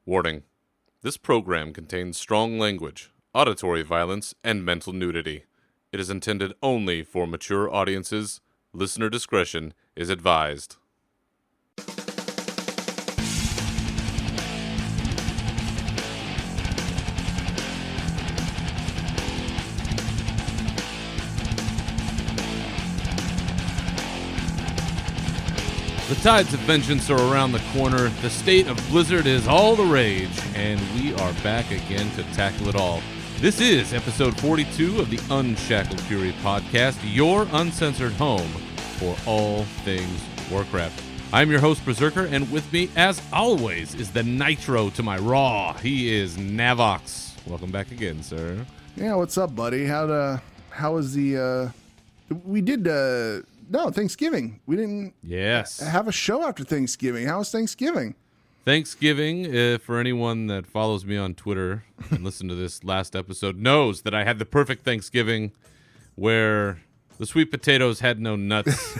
Warning. This program contains strong language, auditory violence, and mental nudity. It is intended only for mature audiences. Listener discretion is advised. The tides of vengeance are around the corner, the state of blizzard is all the rage, and we are back again to tackle it all. This is episode 42 of the Unshackled Fury podcast, your uncensored home for all things Warcraft. I'm your host, Berzerker, and with me, as always, is the Nitro to my Raw. He is Navox. Welcome back again, sir. Yeah, what's up, buddy? How was the, Thanksgiving. We didn't have a show after Thanksgiving. How was Thanksgiving? Thanksgiving, for anyone that follows me on Twitter and listened to this last episode, knows that I had the perfect Thanksgiving where the sweet potatoes had no nuts,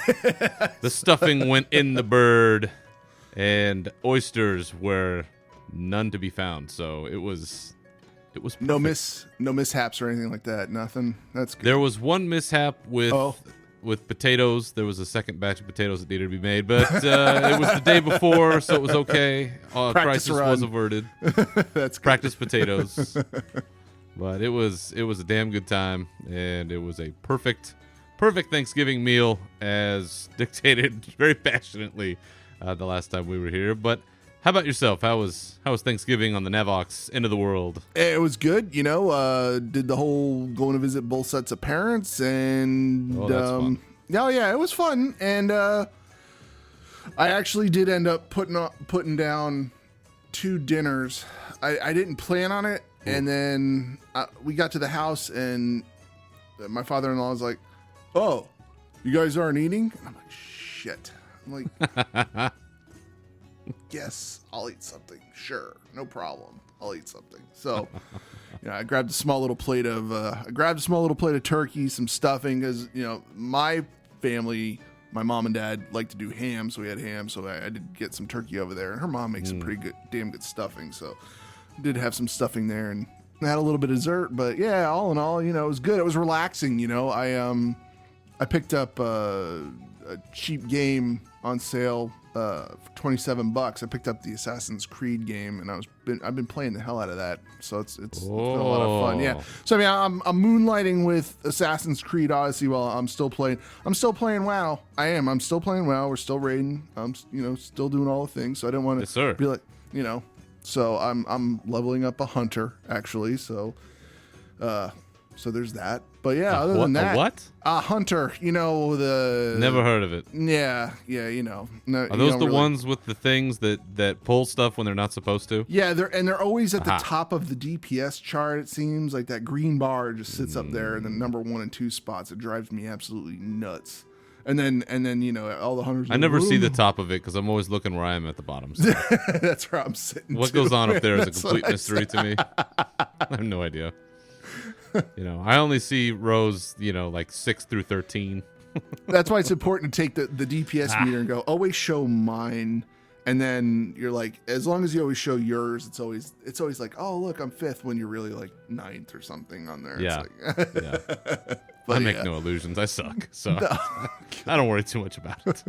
the stuffing went in the bird, and oysters were none to be found. So it was perfect. No mishaps or anything like that. Nothing. That's good. There was one mishap with potatoes. There was a second batch of potatoes that needed to be made, but it was the day before, so it was okay. Crisis was averted. That's good. Practice potatoes. But it was a damn good time, and it was a perfect Thanksgiving meal, as dictated very passionately the last time we were here. But how about yourself? How was Thanksgiving on the Navox end of the world? It was good. Did the whole going to visit both sets of parents, and that's fun. Yeah, it was fun. And I actually did end up putting down 2 dinners. I didn't plan on it, and then we got to the house, and my father-in-law was like, "Oh, you guys aren't eating?" And I'm like, "Shit." I'm like, "Yes, I'll eat something. Sure, no problem. I'll eat something." So, I grabbed a small little plate of turkey, some stuffing, because my family, my mom and dad like to do ham, so we had ham. So I did get some turkey over there, and her mom makes some damn good stuffing. So I did have some stuffing there, and I had a little bit of dessert. But yeah, all in all, it was good. It was relaxing. I picked up a cheap game on sale for $27. I picked up the Assassin's Creed game, and I've been playing the hell out of that. So it's been a lot of fun. Yeah. So I'm moonlighting with Assassin's Creed Odyssey while I'm still playing. I'm still playing WoW. I'm still playing WoW. We're still raiding. I'm still doing all the things. So I didn't want to be like So I'm leveling up a hunter actually. So so there's that. But yeah, other than that, a hunter, Never heard of it. Yeah, No, are those the ones with the things that pull stuff when they're not supposed to? Yeah, they're always at the top of the DPS chart. It seems like that green bar just sits up there in the number 1 and 2 spots. It drives me absolutely nuts. And then all the hunters. I never see the top of it because I'm always looking where I am at the bottom. So. That's where I'm sitting. What goes on up there is a complete mystery to me. I have no idea. I only see rows, like 6 through 13. That's why it's important to take the DPS meter and go, always show mine. And then you're like, as long as you always show yours, it's always like, oh, look, I'm 5th when you're really like 9th or something on there. Yeah. It's like, yeah. I make no illusions. I suck. So I don't worry too much about it.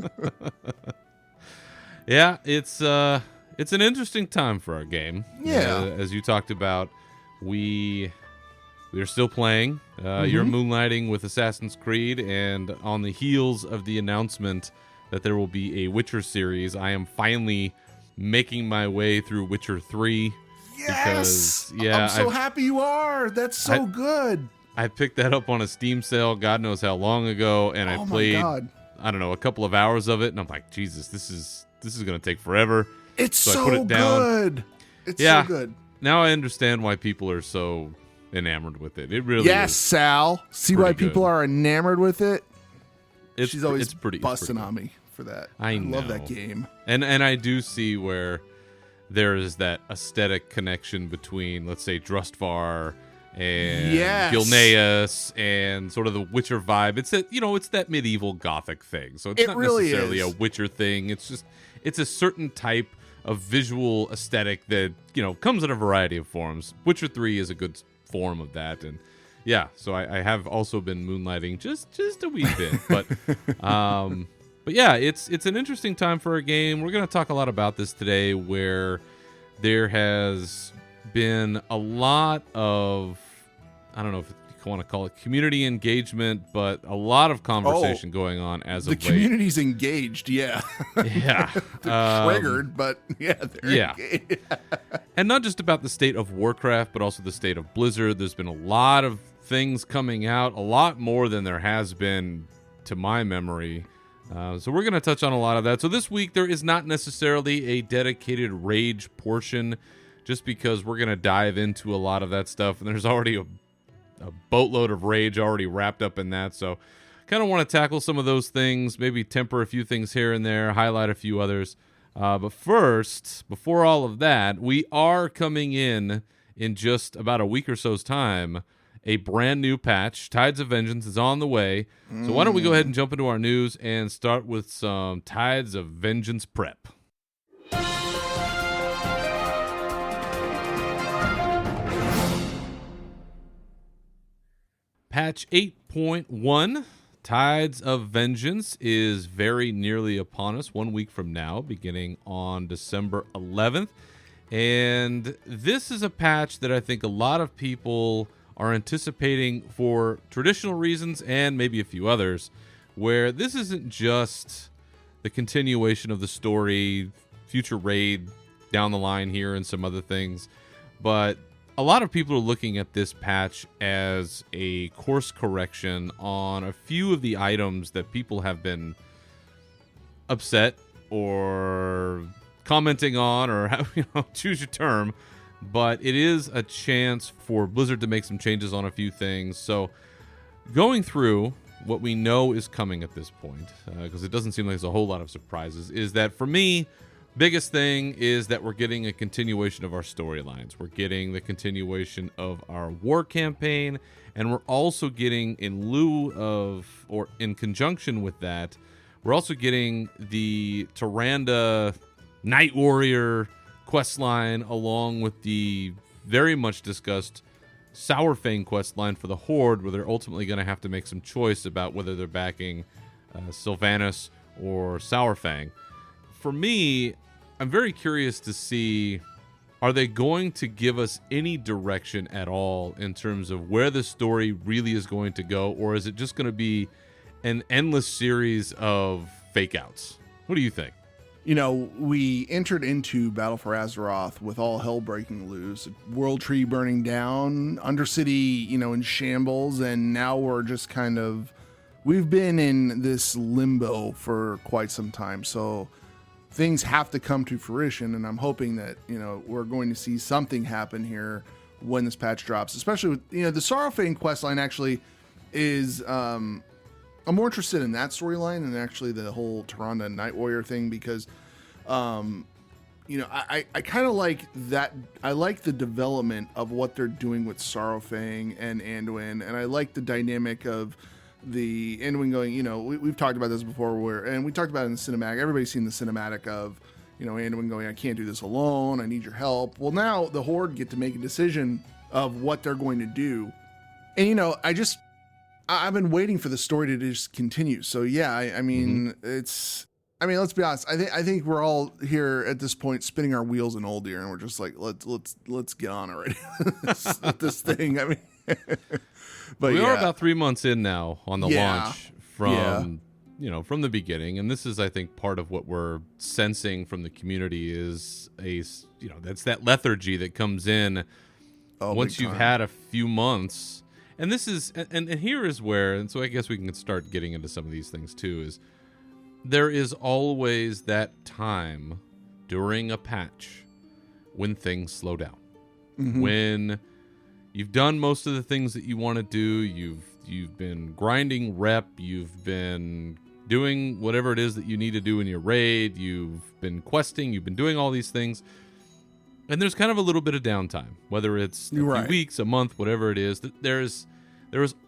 Yeah, it's an interesting time for our game. Yeah. As you talked about, we are still playing. You're moonlighting with Assassin's Creed, and on the heels of the announcement that there will be a Witcher series, I am finally making my way through Witcher 3. Yes! Because, I'm so happy you are. That's so good. I picked that up on a Steam sale, God knows how long ago, and I played, I don't know, a couple of hours of it, and I'm like, Jesus, this is going to take forever. It's so I put it down. Good. It's so good. Now I understand why people are so enamored with it. It really is. Sal. See why people are enamored with it? She's always busting on me for that. I love that game. And I do see where there is that aesthetic connection between, let's say, Drustvar and Gilneas and sort of the Witcher vibe. It's that medieval Gothic thing. So it's not necessarily a Witcher thing. It's a certain type a visual aesthetic that, comes in a variety of forms. Witcher 3 is a good form of that. And yeah, so I have also been moonlighting just a wee bit. But yeah, it's an interesting time for a game. We're going to talk a lot about this today, where there has been a lot of, I don't know if you want to call it community engagement, but a lot of conversation going on as of late. The community's engaged, yeah. Yeah. They're triggered, but yeah, they're engaged. And not just about the state of Warcraft, but also the state of Blizzard. There's been a lot of things coming out, a lot more than there has been to my memory. So we're going to touch on a lot of that. So this week, there is not necessarily a dedicated Rage portion, just because we're going to dive into a lot of that stuff. And there's already a boatload of Rage already wrapped up in that. So kind of want to tackle some of those things, maybe temper a few things here and there, highlight a few others. But first, before all of that, we are coming in just about a week or so's time. A brand new patch, Tides of Vengeance, is on the way. So why don't we go ahead and jump into our news and start with some Tides of Vengeance prep. Patch 8.1, Tides of Vengeance, is very nearly upon us, 1 week from now, beginning on December 11th. And this is a patch that I think a lot of people are anticipating for traditional reasons and maybe a few others, where this isn't just the continuation of the story, future raid down the line here and some other things, but a lot of people are looking at this patch as a course correction on a few of the items that people have been upset or commenting on, or choose your term. But it is a chance for Blizzard to make some changes on a few things. So going through what we know is coming at this point, because it doesn't seem like there's a whole lot of surprises, is that for me, biggest thing is that we're getting a continuation of our storylines. We're getting the continuation of our war campaign, and we're also getting, in lieu of, or in conjunction with that, we're also getting the Tyrande Night Warrior questline, along with the very much discussed Sourfang questline for the Horde, where they're ultimately going to have to make some choice about whether they're backing Sylvanas or Sourfang. For me, I'm very curious to see, are they going to give us any direction at all in terms of where the story really is going to go, or is it just going to be an endless series of fake outs? What do you think? We entered into Battle for Azeroth with all hell breaking loose, World Tree burning down, Undercity, in shambles, and now we're just we've been in this limbo for quite some time. So things have to come to fruition, and I'm hoping that, we're going to see something happen here when this patch drops, especially with, the Sourfang questline actually is, I'm more interested in that storyline than actually the whole Tyrande Night Warrior thing, because, I kind of like that. I like the development of what they're doing with Sourfang and Anduin, and I like the dynamic of the Anduin going, we've talked about this before, and we talked about it in the cinematic. Everybody's seen the cinematic of, Anduin going, I can't do this alone. I need your help. Well, now the Horde get to make a decision of what they're going to do. And, I've been waiting for the story to just continue. So yeah, I mean, let's be honest. I think we're all here at this point spinning our wheels in Old Year, and we're just like, let's get on already. this thing. I mean, but we are about 3 months in now on the launch from from the beginning, and this is, I think, part of what we're sensing from the community is that's that lethargy that comes in once you've had a few months. And this is, and here is where, and so I guess we can start getting into some of these things too, is there is always that time during a patch when things slow down. Mm-hmm. When you've done most of the things that you want to do, you've been grinding rep, you've been doing whatever it is that you need to do in your raid, you've been questing, you've been doing all these things. And there's kind of a little bit of downtime, whether it's a few weeks, a month, whatever it is. There is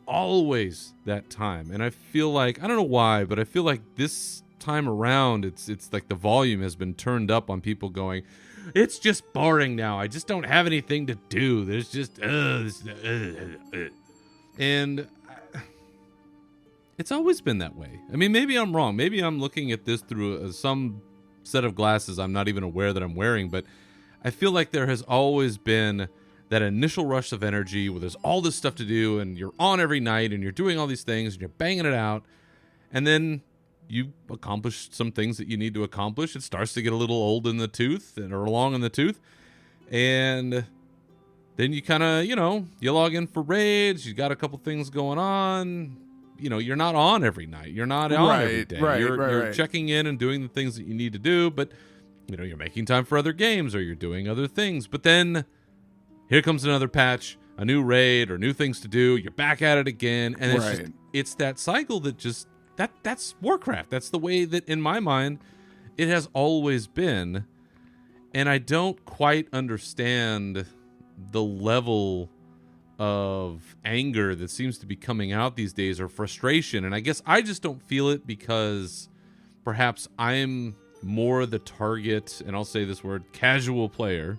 always that time. And I feel like, I don't know why, but I feel like this time around, it's like the volume has been turned up on people going, it's just boring now. I just don't have anything to do. There's just and it's always been that way. I mean, maybe I'm wrong. Maybe I'm looking at this through some set of glasses I'm not even aware that I'm wearing, but I feel like there has always been that initial rush of energy where there's all this stuff to do and you're on every night and you're doing all these things and you're banging it out, and then you accomplish some things that you need to accomplish. It starts to get a little old in the tooth or long in the tooth, and then you kind of, you log in for raids, you got a couple things going on. You're not on every night. You're not on every day. You're checking in and doing the things that you need to do, but you're making time for other games or you're doing other things. But then here comes another patch, a new raid or new things to do. You're back at it again, and it's that cycle that just that's Warcraft. That's the way that in my mind it has always been, and I don't quite understand the level of anger that seems to be coming out these days, or frustration. And I guess I just don't feel it because perhaps I'm more the target, and I'll say this word, casual player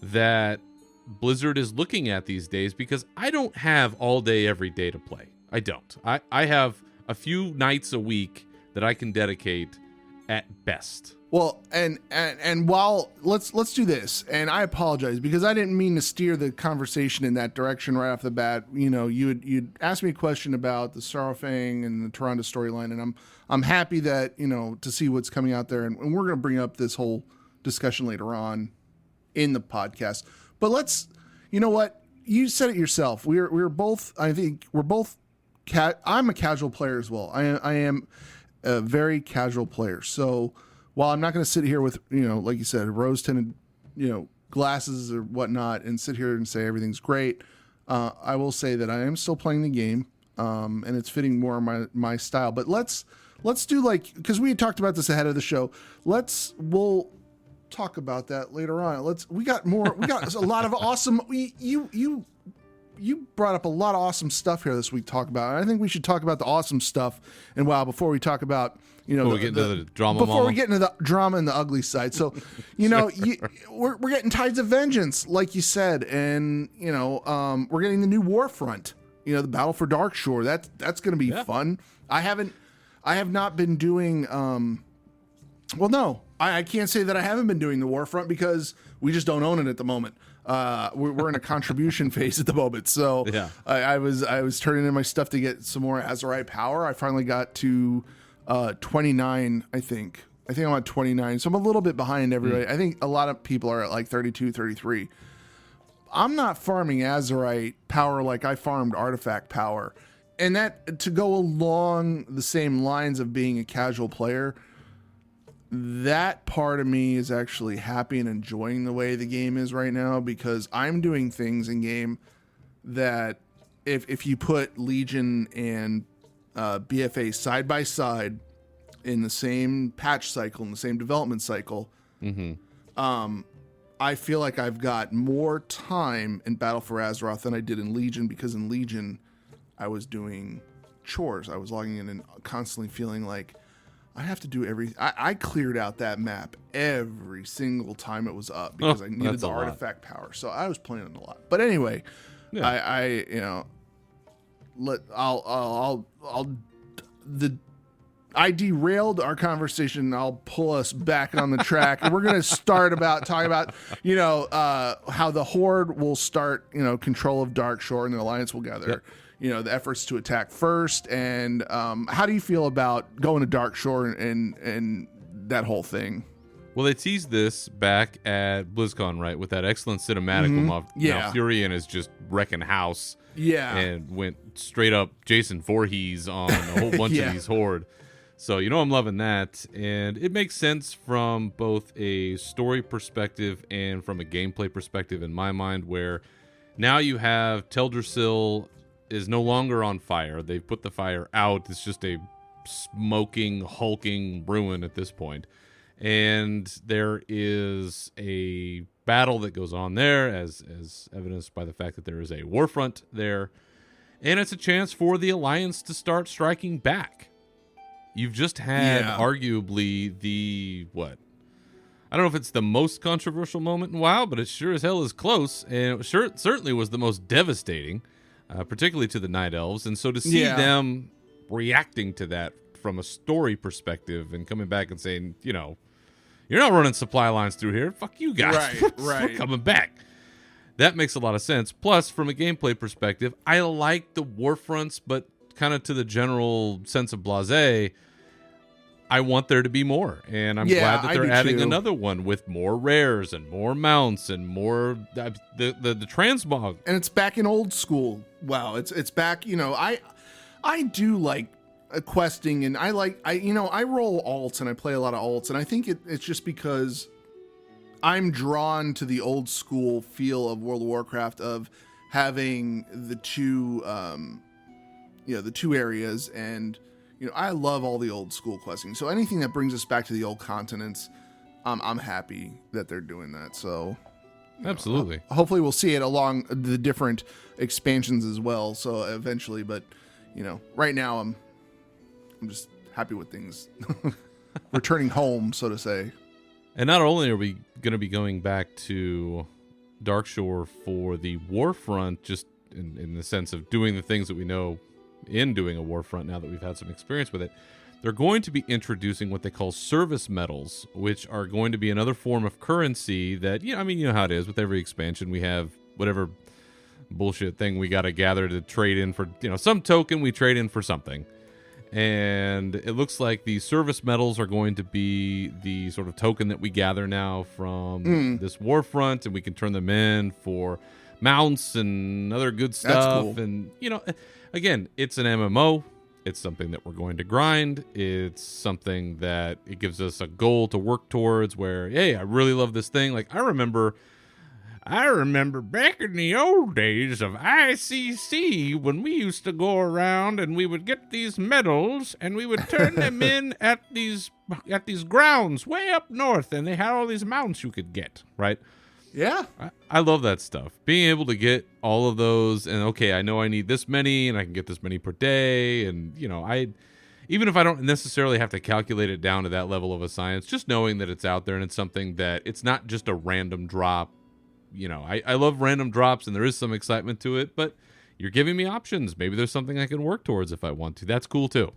that Blizzard is looking at these days, because I don't have all day every day to play. I don't. I have a few nights a week that I can dedicate at best. Well, and while let's do this, and I apologize because I didn't mean to steer the conversation in that direction right off the bat. You'd asked me a question about the Saurfang and the Toronto storyline, and I'm happy that to see what's coming out there, and we're going to bring up this whole discussion later on in the podcast. But let's, what you said it yourself. We're both. I think we're both. I'm a casual player as well. I am a very casual player. So while I'm not going to sit here with, like you said, rose-tinted, glasses or whatnot and sit here and say everything's great, I will say that I am still playing the game, and it's fitting more my style. But let's do because we had talked about this ahead of the show. We'll talk about that later on. We got a lot of awesome. You brought up a lot of awesome stuff here this week to talk about. And I think we should talk about the awesome stuff. And before we talk about, before we get into the drama and the ugly side. So, we're getting Tides of Vengeance, like you said, and we're getting the new Warfront. The Battle for Darkshore. That's going to be fun. I have not been doing. I can't say that I haven't been doing the Warfront because we just don't own it at the moment. We're in a contribution phase at the moment, so yeah. I was turning in my stuff to get some more Azerite power. I finally got to 29. I think I'm at 29, so I'm a little bit behind everybody. I think a lot of people are at like 32, 33. I'm not farming Azerite power like I farmed artifact power, and that to go along the same lines of being a casual player. That part of me is actually happy and enjoying the way the game is right now, because I'm doing things in game that if you put Legion and BFA side by side in the same patch cycle, in the same development cycle, I feel like I've got more time in Battle for Azeroth than I did in Legion, because in Legion I was doing chores. I was logging in and constantly feeling like I have to do everything. I cleared out that map every single time it was up because I needed the artifact power. So I was playing it a lot. But anyway, yeah. I derailed our conversation. I'll pull us back on the track, and we're going to start talking about how the Horde will start control of Darkshore, and the Alliance will gather. Yep. The efforts to attack first, and how do you feel about going to Darkshore and that whole thing? Well, they teased this back at BlizzCon, right, with that excellent cinematic. Now Furion is just wrecking house, and went straight up Jason Voorhees on a whole bunch of these Horde. So I'm loving that, and it makes sense from both a story perspective and from a gameplay perspective in my mind, where now you have Teldrassil is no longer on fire. They've put the fire out. It's just a smoking, hulking ruin at this point. And there is a battle that goes on there, as evidenced by the fact that there is a warfront there. And it's a chance for the Alliance to start striking back. You've just had Yeah. arguably the, what? I don't know if it's the most controversial moment in WoW, but it sure as hell is close. And it certainly was the most devastating, particularly to the Night Elves. And so to see them reacting to that from a story perspective and coming back and saying, you know, you're not running supply lines through here. Fuck you guys. Right. We're coming back. That makes a lot of sense. Plus, from a gameplay perspective, I like the war fronts, but kind of to the general sense of blasé, I want there to be more. And I'm glad that they're adding another one with more rares and more mounts and more the transmog. And it's back in old school. Wow, it's back, you know, I do like questing, and I roll alts and I play a lot of alts, and I think it's just because I'm drawn to the old school feel of World of Warcraft, of having the two the two areas, and you know, I love all the old school questing. So anything that brings us back to the old continents, I'm happy that they're doing that. So absolutely, hopefully we'll see it along the different expansions as well. So eventually, but you know, right now I'm just happy with things returning home, so to say. And not only are we going to be going back to Darkshore for the Warfront, just in the sense of doing the things that we know in doing a Warfront now that we've had some experience with it, they're going to be introducing what they call service medals, which are going to be another form of currency that, you know how it is with every expansion. We have whatever bullshit thing we got to gather to trade in for, some token we trade in for something. And it looks like the service medals are going to be the sort of token that we gather now from this Warfront, and we can turn them in for mounts and other good stuff. That's cool. And, again, it's an MMO. It's something that we're going to grind. It's something that it gives us a goal to work towards where, hey, I really love this thing. Like, I remember back in the old days of ICC when we used to go around and we would get these medals and we would turn them in at these grounds way up north, and they had all these mounts you could get, right? Yeah. I love that stuff. Being able to get all of those, and okay, I know I need this many and I can get this many per day, and even if I don't necessarily have to calculate it down to that level of a science, just knowing that it's out there and it's something that it's not just a random drop. I love random drops, and there is some excitement to it, but you're giving me options. Maybe there's something I can work towards if I want to. That's cool too.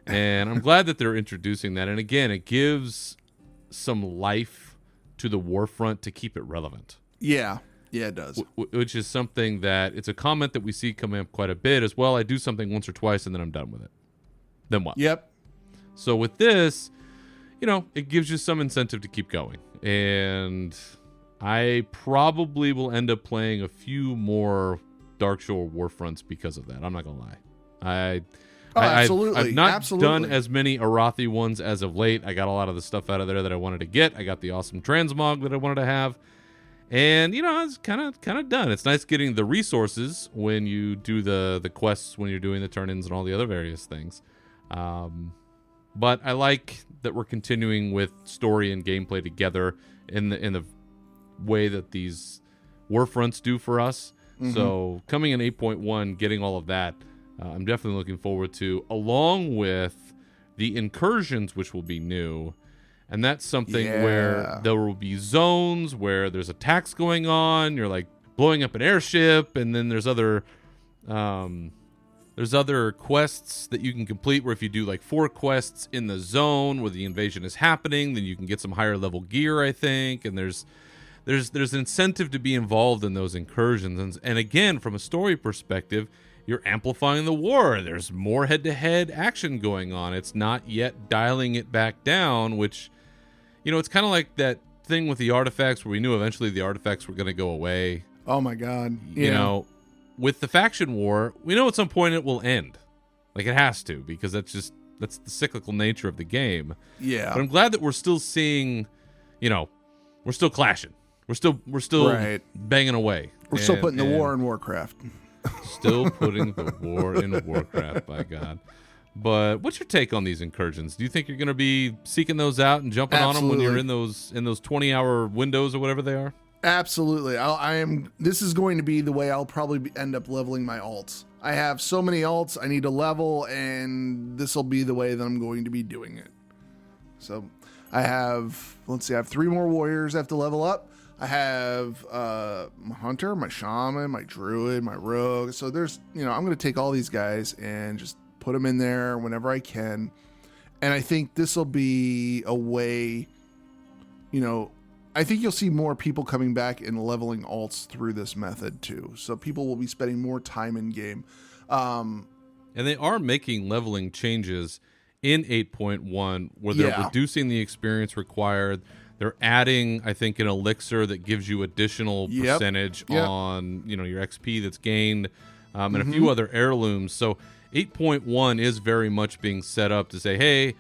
And I'm glad that they're introducing that. And again, it gives some life to the Warfront to keep it relevant. Yeah. Yeah, it does. Which is something that it's a comment that we see coming up quite a bit as well. I do something once or twice and then I'm done with it. Then what? Yep. So with this, it gives you some incentive to keep going. And I probably will end up playing a few more Darkshore Warfronts because of that. I'm not going to lie. Absolutely. I've not done as many Arathi ones as of late. I got a lot of the stuff out of there that I wanted to get. I got the awesome transmog that I wanted to have. And, it's kind of done. It's nice getting the resources when you do the quests, when you're doing the turn-ins and all the other various things. But I like that we're continuing with story and gameplay together in the way that these Warfronts do for us. Mm-hmm. So coming in 8.1, getting all of that, I'm definitely looking forward to, along with the incursions, which will be new. And that's something where there will be zones where there's attacks going on. You're like blowing up an airship, and then there's other quests that you can complete where if you do like 4 quests in the zone where the invasion is happening, then you can get some higher level gear, I think. And there's incentive to be involved in those incursions. And again, from a story perspective, you're amplifying the war. There's more head-to-head action going on. It's not yet dialing it back down, which, it's kind of like that thing with the artifacts where we knew eventually the artifacts were going to go away. Oh, my God. Yeah. With the faction war, we know at some point it will end. Like, it has to, because that's the cyclical nature of the game. Yeah. But I'm glad that we're still seeing, we're still clashing. We're still right. banging away. We're still putting the war in Warcraft. Still putting the war in Warcraft, by God. But what's your take on these incursions? Do you think you're going to be seeking those out and jumping on them when you're in those 20-hour windows or whatever they are? Absolutely. I am. This is going to be the way I'll probably end up leveling my alts. I have so many alts I need to level, and this will be the way that I'm going to be doing it. So I have, let's see, I have 3 more warriors I have to level up. I have my hunter, my shaman, my druid, my rogue. So there's, I'm going to take all these guys and just put them in there whenever I can. And I think this will be a way, I think you'll see more people coming back and leveling alts through this method too. So people will be spending more time in game. And they are making leveling changes in 8.1 where they're reducing the experience required. They're adding, I think, an elixir that gives you additional percentage on, your XP that's gained, and a few other heirlooms. So 8.1 is very much being set up to say, hey,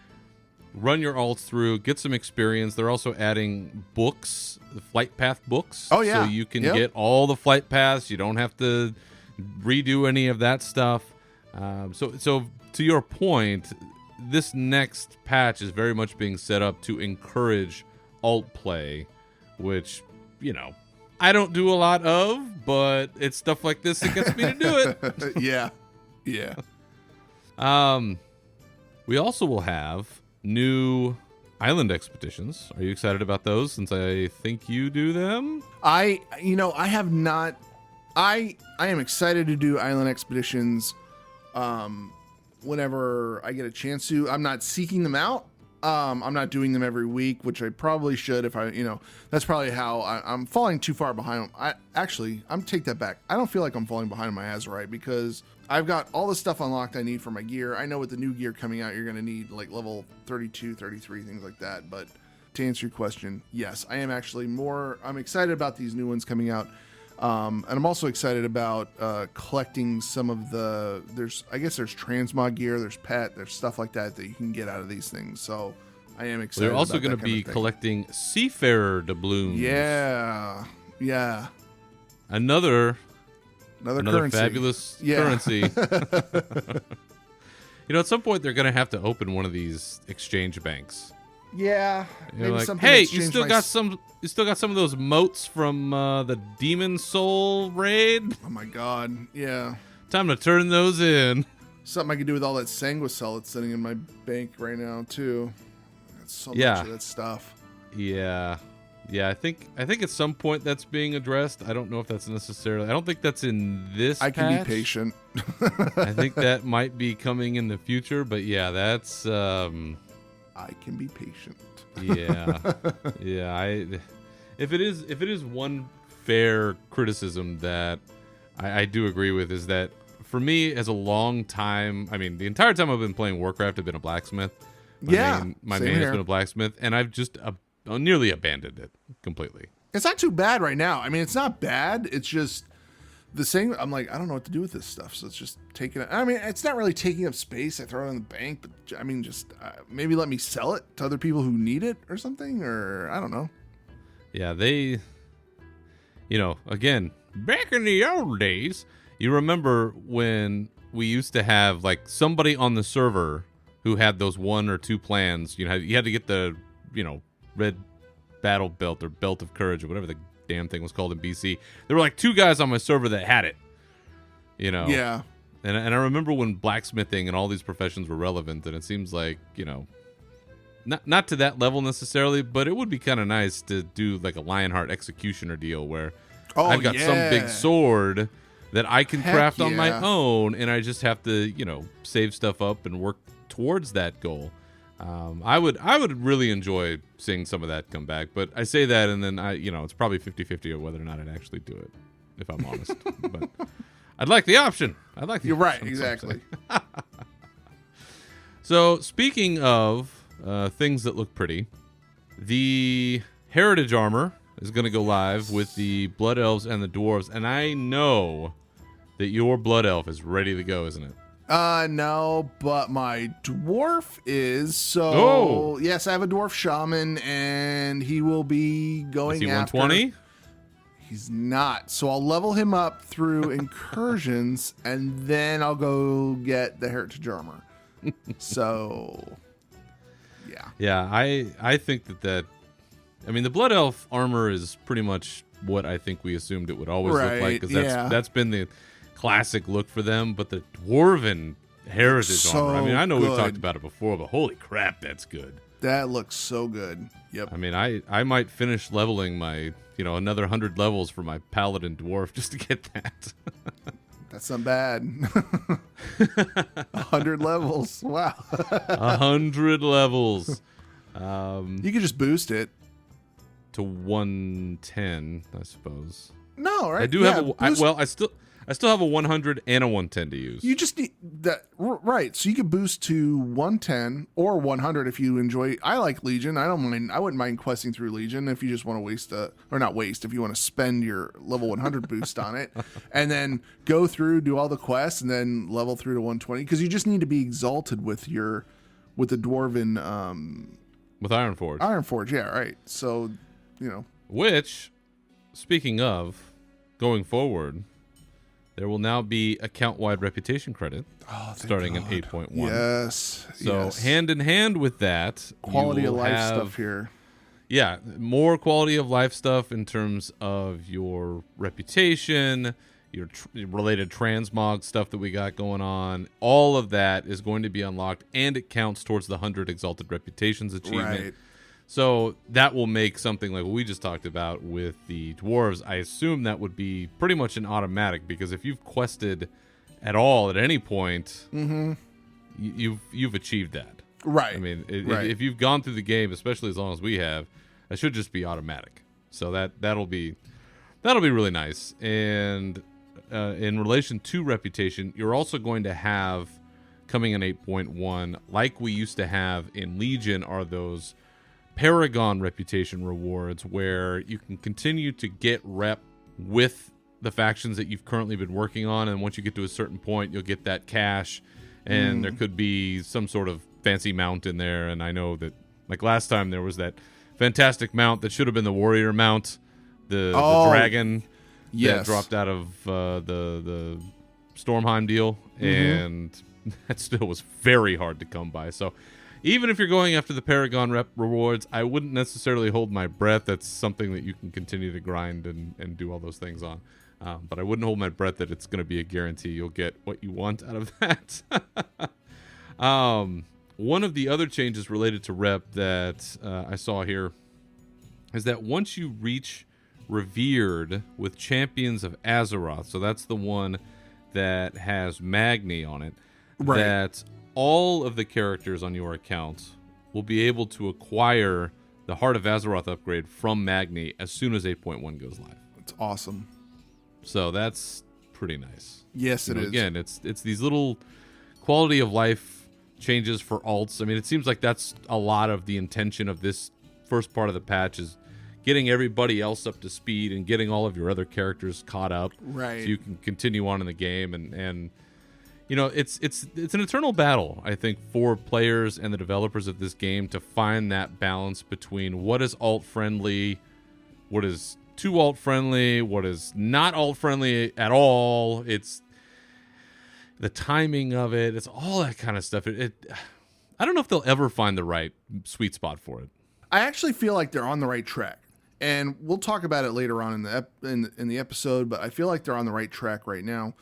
run your alts through, get some experience. They're also adding books, the flight path books. Oh, yeah. So you can get all the flight paths. You don't have to redo any of that stuff. So to your point, this next patch is very much being set up to encourage alt play, which, I don't do a lot of, but it's stuff like this that gets me to do it. Yeah. We also will have new island expeditions. Are you excited about those, since I think you do them? I have not. I am excited to do island expeditions whenever I get a chance to. I'm not seeking them out. I'm not doing them every week, which I probably should if that's probably how I'm falling too far behind. I'm take that back. I don't feel like I'm falling behind my Azurite because I've got all the stuff unlocked I need for my gear. I know with the new gear coming out, you're going to need like level 32, 33, things like that. But to answer your question, yes, I am actually I'm excited about these new ones coming out. And I'm also excited about collecting some of there's transmog gear, there's pet, there's stuff like that you can get out of these things. So I am excited. They're also going to be collecting seafarer doubloons. Yeah. Another currency. Fabulous currency. At some point they're going to have to open one of these exchange banks. Yeah. Maybe like, hey, you still got some of those moats from the Demon Soul raid? Oh my god. Yeah. Time to turn those in. Something I could do with all that Sanguicell that's sitting in my bank right now too. That's so much of that stuff. Yeah. I think at some point that's being addressed. I don't know if that's necessarily. I don't think that's in this patch. Can be patient. I think that might be coming in the future, but yeah, that's I can be patient. If it is one fair criticism that I do agree with, is that for me, as a long time, the entire time I've been playing Warcraft, I've been a blacksmith. My main has been a blacksmith, and I've just nearly abandoned it completely. It's not too bad right now. It's not bad. It's just the same. I'm like, I don't know what to do with this stuff, so it's just taking it. It's not really taking up space. I throw it in the bank, but just maybe let me sell it to other people who need it or something, or I don't know. Yeah, they, again, back in the old days, you remember when we used to have like somebody on the server who had those 1 or 2 plans. You had to get the, red battle belt or belt of courage or whatever the damn thing was called in BC. There were like 2 guys on my server that had it. Yeah. And I remember when blacksmithing and all these professions were relevant, and it seems like, not to that level necessarily, but it would be kind of nice to do like a Lionheart executioner deal where I've got some big sword that I can craft on my own, and I just have to, save stuff up and work towards that goal. I would really enjoy seeing some of that come back, but I say that and then it's probably 50-50 of whether or not I'd actually do it, if I'm honest. But I'd like the option. You're right, exactly. So speaking of things that look pretty, the heritage armor is going to go live with the blood elves and the dwarves, and I know that your blood elf is ready to go, isn't it? No, but my dwarf is. So yes, I have a dwarf shaman, and he will be going. Is he after 120? He's not. So I'll level him up through incursions, and then I'll go get the heritage armor. So yeah, I think that the blood elf armor is pretty much what I think we assumed it would always look like, because that's been the classic look for them, but the dwarven heritage So armor. I mean, I know we've good. talked about it before, but holy crap, that's good. That looks so good. Yep. I mean, I might finish leveling my, another 100 levels for my paladin dwarf just to get that. That's not bad. 100 levels. Wow. 100 levels. You could just boost it. To 110, I suppose. No, right? I do have I still have a 100 and a 110 to use. You just need that, right? So you could boost to 110 or 100 if you enjoy. I like Legion. I wouldn't mind questing through Legion if you just want to if you want to spend your level 100 boost on it, and then go through, do all the quests, and then level through to 120 because you just need to be exalted with the dwarven. With Ironforge. Ironforge, yeah, right. So, Which, speaking of, going forward, there will now be account-wide reputation credit starting in 8.1. Yes. So yes. hand in hand with that, Quality you of will life have, stuff here. Yeah, more quality of life stuff in terms of your reputation, your related transmog stuff that we got going on. All of that is going to be unlocked, and it counts towards the 100 Exalted Reputations achievement. Right. So that will make something like what we just talked about with the dwarves. I assume that would be pretty much an automatic, because if you've quested at all at any point, you've achieved that. Right. I mean, Right. if you've gone through the game, especially as long as we have, that should just be automatic. So that'll be really nice. And in relation to reputation, you're also going to have, coming in 8.1, like we used to have in Legion, are those Paragon reputation rewards where you can continue to get rep with the factions that you've currently been working on, and once you get to a certain point, you'll get that cash, and there could be some sort of fancy mount in there. And I know that, like last time, there was that fantastic mount that should have been the warrior mount, the dragon that dropped out of the Stormheim deal, and that still was very hard to come by. So even if you're going after the Paragon rep rewards, I wouldn't necessarily hold my breath. That's something that you can continue to grind and do all those things on. But I wouldn't hold my breath that it's going to be a guarantee you'll get what you want out of that. One of the other changes related to rep that I saw here is that once you reach Revered with Champions of Azeroth, so that's the one that has Magni on it, Right. that all of the characters on your account will be able to acquire the Heart of Azeroth upgrade from Magni as soon as 8.1 goes live. It's awesome. So that's pretty nice. Yes, it is. Again, it's these little quality of life changes for alts. I mean, it seems like that's a lot of the intention of this first part of the patch, is getting everybody else up to speed and getting all of your other characters caught up, Right. so you can continue on in the game. And it's an eternal battle, I think, for players and the developers of this game to find that balance between what is alt friendly, what is too alt friendly, what is not alt friendly at all. It's the timing of it. It's all that kind of stuff. I don't know if they'll ever find the right sweet spot for it. I actually feel like they're on the right track, and we'll talk about it later on in the episode. But I feel like they're on the right track right now,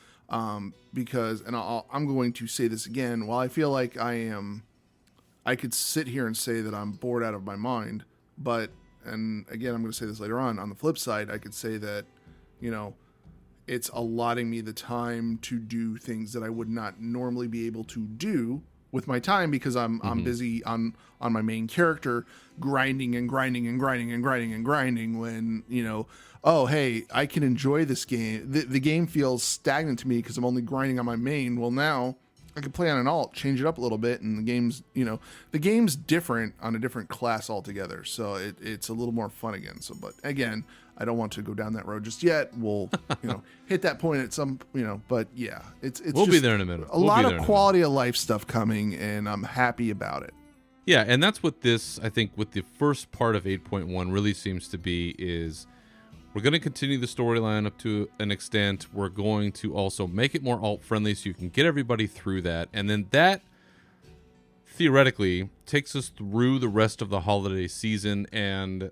because, and I'm going to say this again. While I feel like I could sit here and say that I'm bored out of my mind, but, and again, I'm going to say this later on. On the flip side, I could say that, it's allotting me the time to do things that I would not normally be able to do with my time, because I'm busy on my main character grinding and grinding and grinding and grinding and grinding when, oh, hey, I can enjoy this game. The game feels stagnant to me because I'm only grinding on my main. Well, now I can play on an alt, change it up a little bit, and the game's different on a different class altogether. So it's a little more fun again. So, but again, I don't want to go down that road just yet. We'll, hit that point at some, but yeah, it's We'll be there in a minute. A lot of quality of life stuff coming, and I'm happy about it. Yeah, and that's what this, I think, with the first part of 8.1 really seems to be, is we're going to continue the storyline up to an extent. We're going to also make it more alt-friendly so you can get everybody through that. And then that, theoretically, takes us through the rest of the holiday season. And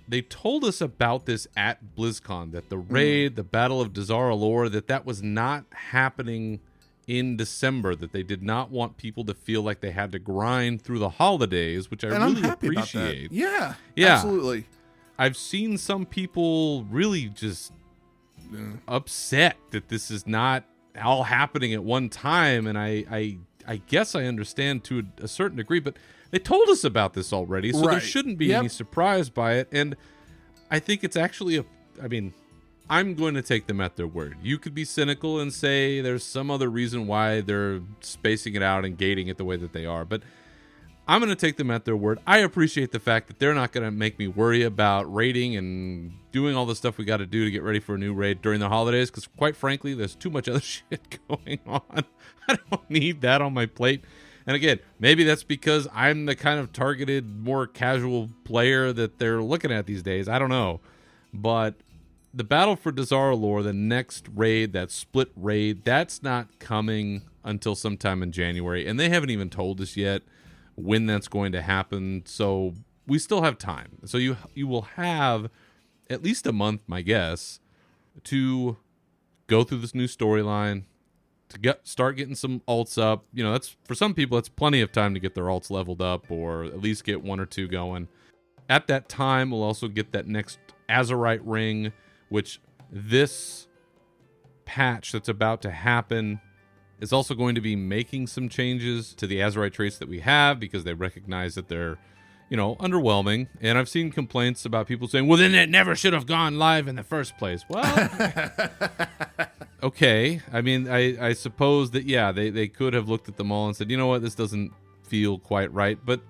they told us about this at BlizzCon, that the raid, the Battle of Dazar'alor, that was not happening in December, that they did not want people to feel like they had to grind through the holidays, which I really appreciate. Yeah, yeah, absolutely. I've seen some people really just upset that this is not all happening at one time, and I guess I understand to a certain degree, but they told us about this already, so there shouldn't be any surprise by it. And I think it's actually I'm going to take them at their word. You could be cynical and say there's some other reason why they're spacing it out and gating it the way that they are, but I'm going to take them at their word. I appreciate the fact that they're not going to make me worry about raiding and doing all the stuff we got to do to get ready for a new raid during the holidays, because quite frankly, there's too much other shit going on. I don't need that on my plate. And again, maybe that's because I'm the kind of targeted, more casual player that they're looking at these days. I don't know. But the Battle for Dazar'alor, the next raid, that split raid, that's not coming until sometime in January. And they haven't even told us yet when that's going to happen. So we still have time. So you will have at least a month, my guess, to go through this new storyline, to start getting some alts up. That's, for some people, that's plenty of time to get their alts leveled up, or at least get one or two going. At that time, we'll also get that next Azerite ring, which this patch that's about to happen is also going to be making some changes to the Azerite traits that we have, because they recognize that they're, underwhelming. And I've seen complaints about people saying, well, then it never should have gone live in the first place. Well, okay. I suppose that, they could have looked at them all and said, you know what, this doesn't feel quite right. But,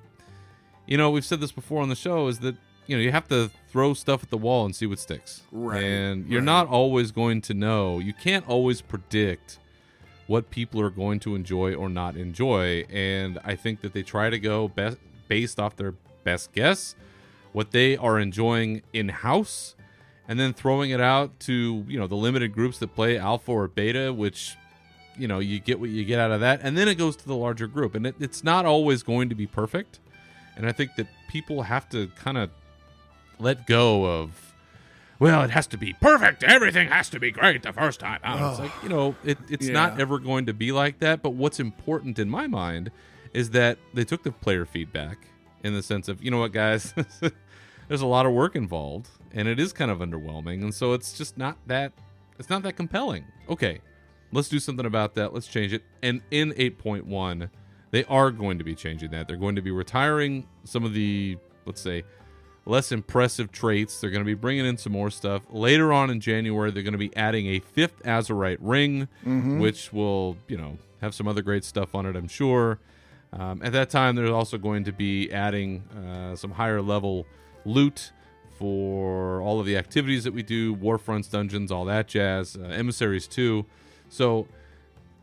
we've said this before on the show, is that, you have to throw stuff at the wall and see what sticks. Right. And you're not always going to know. You can't always predict what people are going to enjoy or not enjoy. And I think that they try to go based off their best guess, what they are enjoying in-house, and then throwing it out to, the limited groups that play alpha or beta, which, you get what you get out of that. And then it goes to the larger group. And it's not always going to be perfect. And I think that people have to kind of let go of, well, it has to be perfect. Everything has to be great the first time. It's like, it's not ever going to be like that. But what's important in my mind is that they took the player feedback in the sense of, you know what, guys, there's a lot of work involved and it is kind of underwhelming. And so it's just not that compelling. Okay, let's do something about that. Let's change it. And in 8.1, they are going to be changing that. They're going to be retiring some of the, let's say, less impressive traits. They're going to be bringing in some more stuff. Later on in January, they're going to be adding a 5th Azerite ring, which will, have some other great stuff on it, I'm sure. At that time, they're also going to be adding some higher level loot for all of the activities that we do, Warfronts, dungeons, all that jazz, emissaries too. So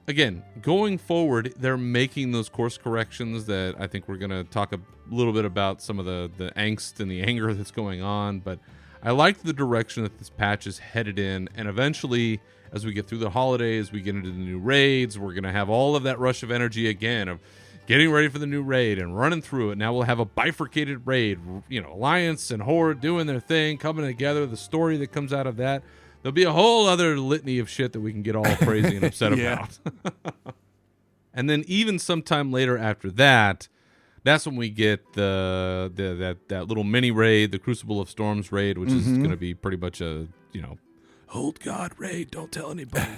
again, going forward, they're making those course corrections that I think we're going to talk a little bit about, some of the angst and the anger that's going on. But I like the direction that this patch is headed in. And eventually, as we get through the holidays, we get into the new raids, we're going to have all of that rush of energy again of getting ready for the new raid and running through it. Now we'll have a bifurcated raid, Alliance and Horde doing their thing, coming together, the story that comes out of that. There'll be a whole other litany of shit that we can get all crazy and upset about. And then even sometime later after that, that's when we get that little mini raid, the Crucible of Storms raid, which is going to be pretty much a, hold God raid, don't tell anybody.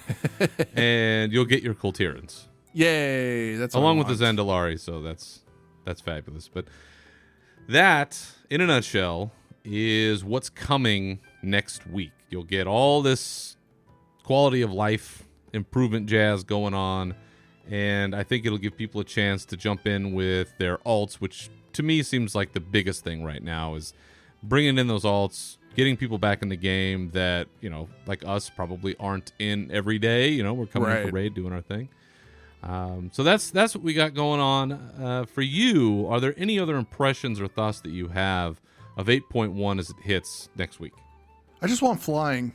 And you'll get your Kultirans. Yay! That's along with the Zandalari, so that's fabulous. But that, in a nutshell, is what's coming next week. You'll get all this quality of life improvement jazz going on, and I think it'll give people a chance to jump in with their alts, which to me seems like the biggest thing right now is bringing in those alts, getting people back in the game that, like us, probably aren't in every day. We're coming in for raid, doing our thing. So that's what we got going on. For you, are there any other impressions or thoughts that you have of 8.1 as it hits next week? I just want flying.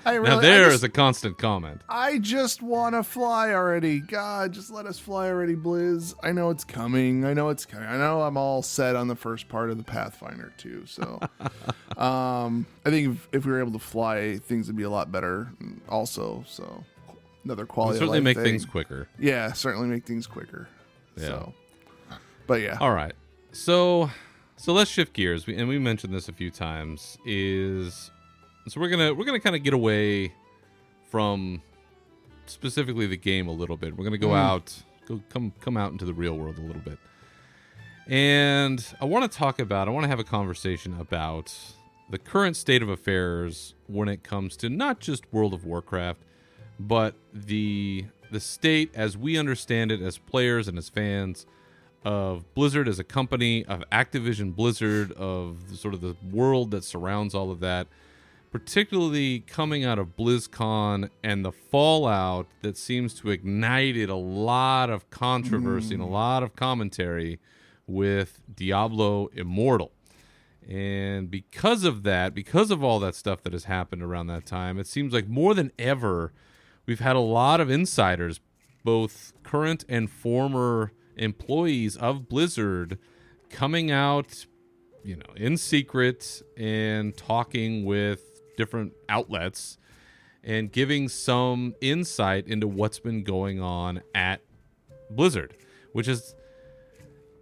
Now there's a constant comment. I just want to fly already. God, just let us fly already, Blizz. I know it's coming. I know I'm all set on the first part of the Pathfinder too. So, I think if we were able to fly, things would be a lot better. Also, so another quality. Certainly of life make things quicker. Yeah, certainly make things quicker. Yeah. So, but yeah. All right. So let's shift gears. We mentioned this a few times. So we're gonna kind of get away from specifically the game a little bit. We're gonna go come out into the real world a little bit, and I want to have a conversation about the current state of affairs when it comes to not just World of Warcraft, but the state as we understand it as players and as fans of Blizzard as a company, of Activision Blizzard, of sort of the world that surrounds all of that. Particularly coming out of BlizzCon and the fallout that seems to ignited a lot of controversy and a lot of commentary with Diablo Immortal. And because of that, because of all that stuff that has happened around that time, it seems like more than ever, we've had a lot of insiders, both current and former employees of Blizzard, coming out, in secret and talking with different outlets and giving some insight into what's been going on at Blizzard, which is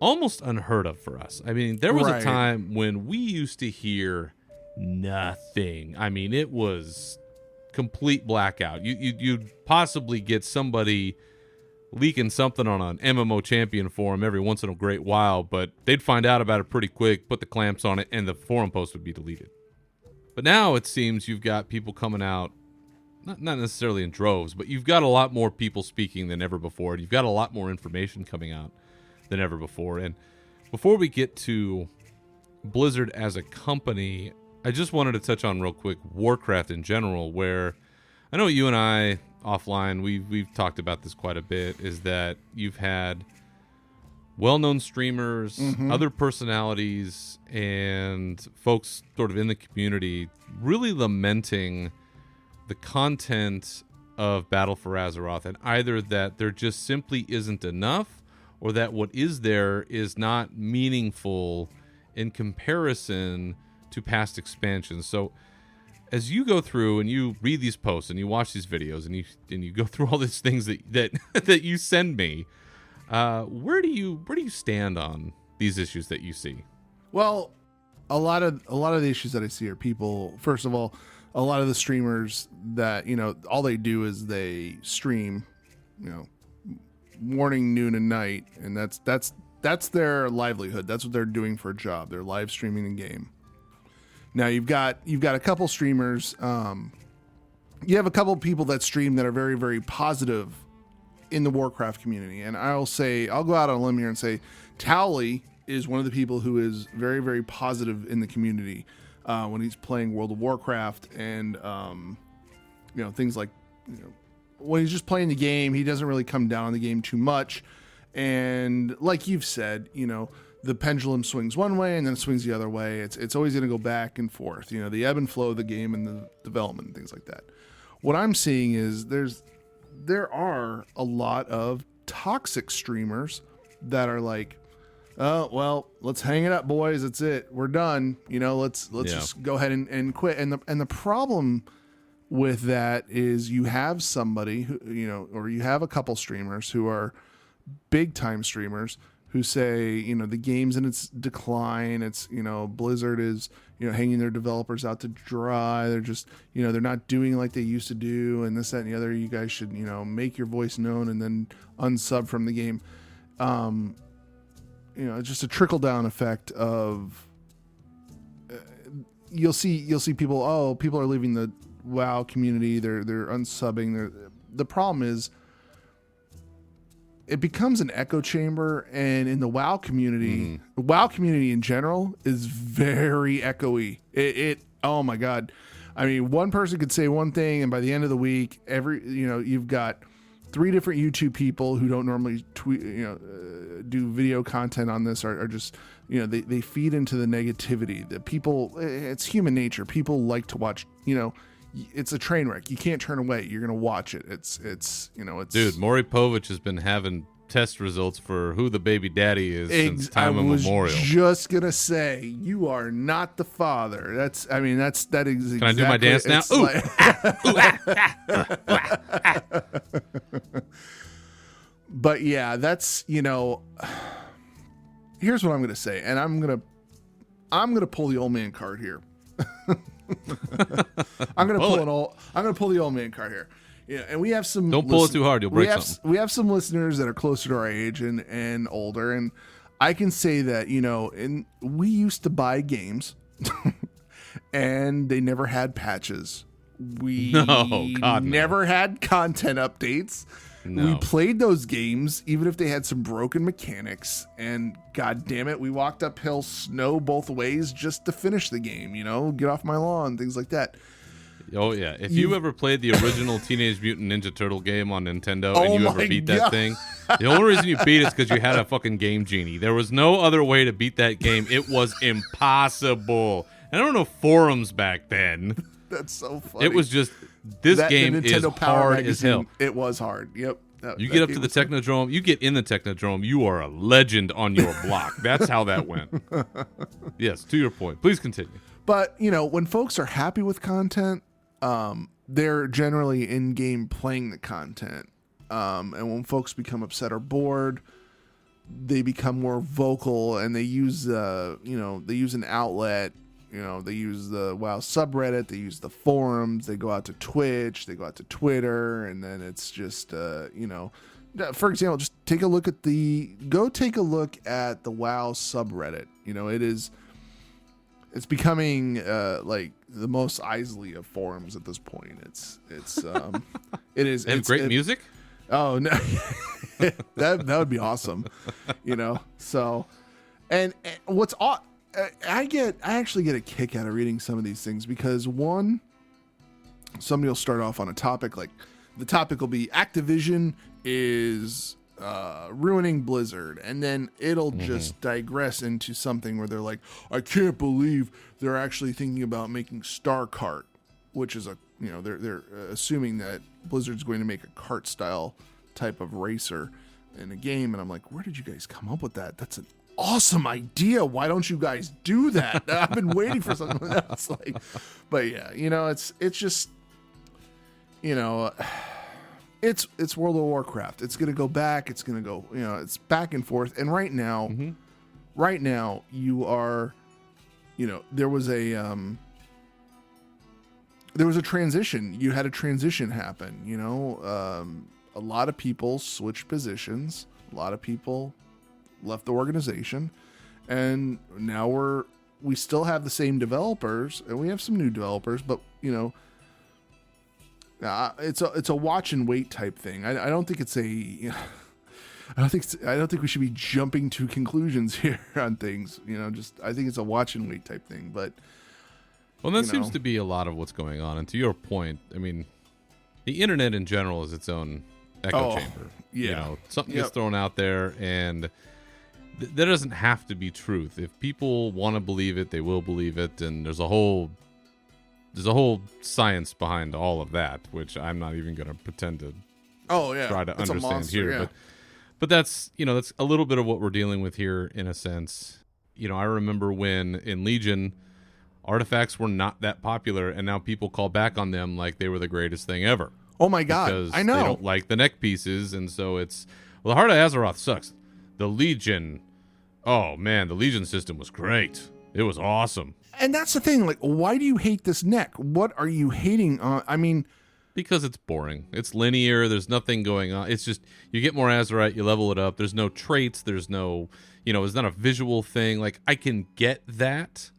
almost unheard of for us. I mean, there was a time when we used to hear nothing. I mean, it was complete blackout. You'd possibly get somebody leaking something on an MMO champion forum every once in a great while, but they'd find out about it pretty quick, put the clamps on it, and the forum post would be deleted. But now it seems you've got people coming out, not necessarily in droves, but you've got a lot more people speaking than ever before. And you've got a lot more information coming out than ever before. And before we get to Blizzard as a company, I just wanted to touch on real quick Warcraft in general, where I know you and I offline, we've talked about this quite a bit, is that you've had well-known streamers, other personalities, and folks sort of in the community really lamenting the content of Battle for Azeroth, and either that there just simply isn't enough, or that what is there is not meaningful in comparison to past expansions. So as you go through and you read these posts and you watch these videos and you go through all these things that you send me, where do you stand on these issues that you see? Well, a lot of the issues that I see are people. First of all, a lot of the streamers that all they do is they stream, morning, noon, and night, and that's their livelihood. That's what they're doing for a job. They're live streaming the game. Now you've got a couple streamers. You have a couple people that stream that are very, very positive in the Warcraft community, and I'll go out on a limb here and say Towley is one of the people who is very, very positive in the community when he's playing World of Warcraft, and things like when he's just playing the game, he doesn't really come down on the game too much, and like you've said, the pendulum swings one way and then it swings the other way. It's always going to go back and forth, the ebb and flow of the game and the development and things like that. What I'm seeing is there are a lot of toxic streamers that are like, oh, well, let's hang it up, boys. That's it. We're done. Let's just go ahead and quit. And the problem with that is you have somebody who, or you have a couple streamers who are big time streamers who say, the game's in its decline. It's, Blizzard is, hanging their developers out to dry. They're just, they're not doing like they used to do, and this, that, and the other. You guys should, make your voice known and then unsub from the game. Just a trickle down effect of, you'll see people, people are leaving the WoW community. They're unsubbing. The problem is, it becomes an echo chamber, and in the WoW community, the WoW community in general is very echoey. It oh my God. I mean, one person could say one thing, and by the end of the week, you've got 3 different YouTube people who don't normally tweet, do video content on this are just, they feed into the negativity. The people, it's human nature. People like to watch, it's a train wreck. You can't turn away. You're going to watch it. It's. Dude, Maury Povich has been having test results for who the baby daddy is since time immemorial. I was just going to say, you are not the father. That is exactly. Can I do my dance now? Ooh. But yeah, that's, here's what I'm going to say. And I'm going to pull the old man card here. I'm gonna pull the old man card here. Yeah, and we have some. Don't pull it too hard; you'll break something. We have some listeners that are closer to our age and older, and I can say that and we used to buy games, and they never had patches. We never had content updates. No. We played those games even if they had some broken mechanics, and god damn it, we walked uphill snow both ways just to finish the game, get off my lawn, things like that. Oh yeah, if you ever played the original Teenage Mutant Ninja Turtle game on Nintendo and you ever beat that thing, the only reason you beat it is because you had a fucking Game Genie. There was no other way to beat that game. It was impossible. And I don't know forums back then. That's so funny. It was just this game is hard as hell. It was hard. Yep. You get up to the Technodrome, you get in the Technodrome, you are a legend on your block. That's how that went. Yes, to your point. Please continue. But, when folks are happy with content, they're generally in-game playing the content. And when folks become upset or bored, they become more vocal, and they use an outlet. They use the WoW subreddit, they use the forums, they go out to Twitch, they go out to Twitter, and then it's just, for example, just take a look at the WoW subreddit. It's becoming like the most Isley of forums at this point. It is. They have great music? Oh no, that would be awesome. So, and what's odd. I actually get a kick out of reading some of these things because one, somebody will start off on a topic, like the topic will be Activision is ruining Blizzard, and then it'll just digress into something where they're like, I can't believe they're actually thinking about making Star Kart, which is they're assuming that Blizzard's going to make a kart style type of racer in a game, and I'm like, where did you guys come up with that? That's an awesome idea. Why don't you guys do that? I've been waiting for something else. But yeah, it's just, it's World of Warcraft. It's going to go back. It's going to go, it's back and forth. And right now you are, there was a transition. You had a transition happen, a lot of people switched positions. A lot of people left the organization, and now we still have the same developers, and we have some new developers, but it's a watch and wait type thing. I don't think it's I don't think we should be jumping to conclusions here on things. I think it's a watch and wait type thing. But that seems to be a lot of what's going on. And to your point, I mean, the internet in general is its own echo chamber. Yeah, something gets thrown out there, and there doesn't have to be truth. If people want to believe it, they will believe it, and there's a whole science behind all of that, which I'm not even going to pretend to try to understand here. Yeah. But that's that's a little bit of what we're dealing with here in a sense. I remember when in Legion, artifacts were not that popular, and now people call back on them like they were the greatest thing ever. Oh my god! Because I know they don't like the neck pieces, and so it's the Heart of Azeroth sucks. The Legion, oh man, the Legion system was great. It was awesome. And that's the thing. Like, why do you hate this neck? What are you hating on? I mean, because it's boring. It's linear. There's nothing going on. It's just you get more Azerite, you level it up. There's no traits. There's no, it's not a visual thing. Like, I can get that.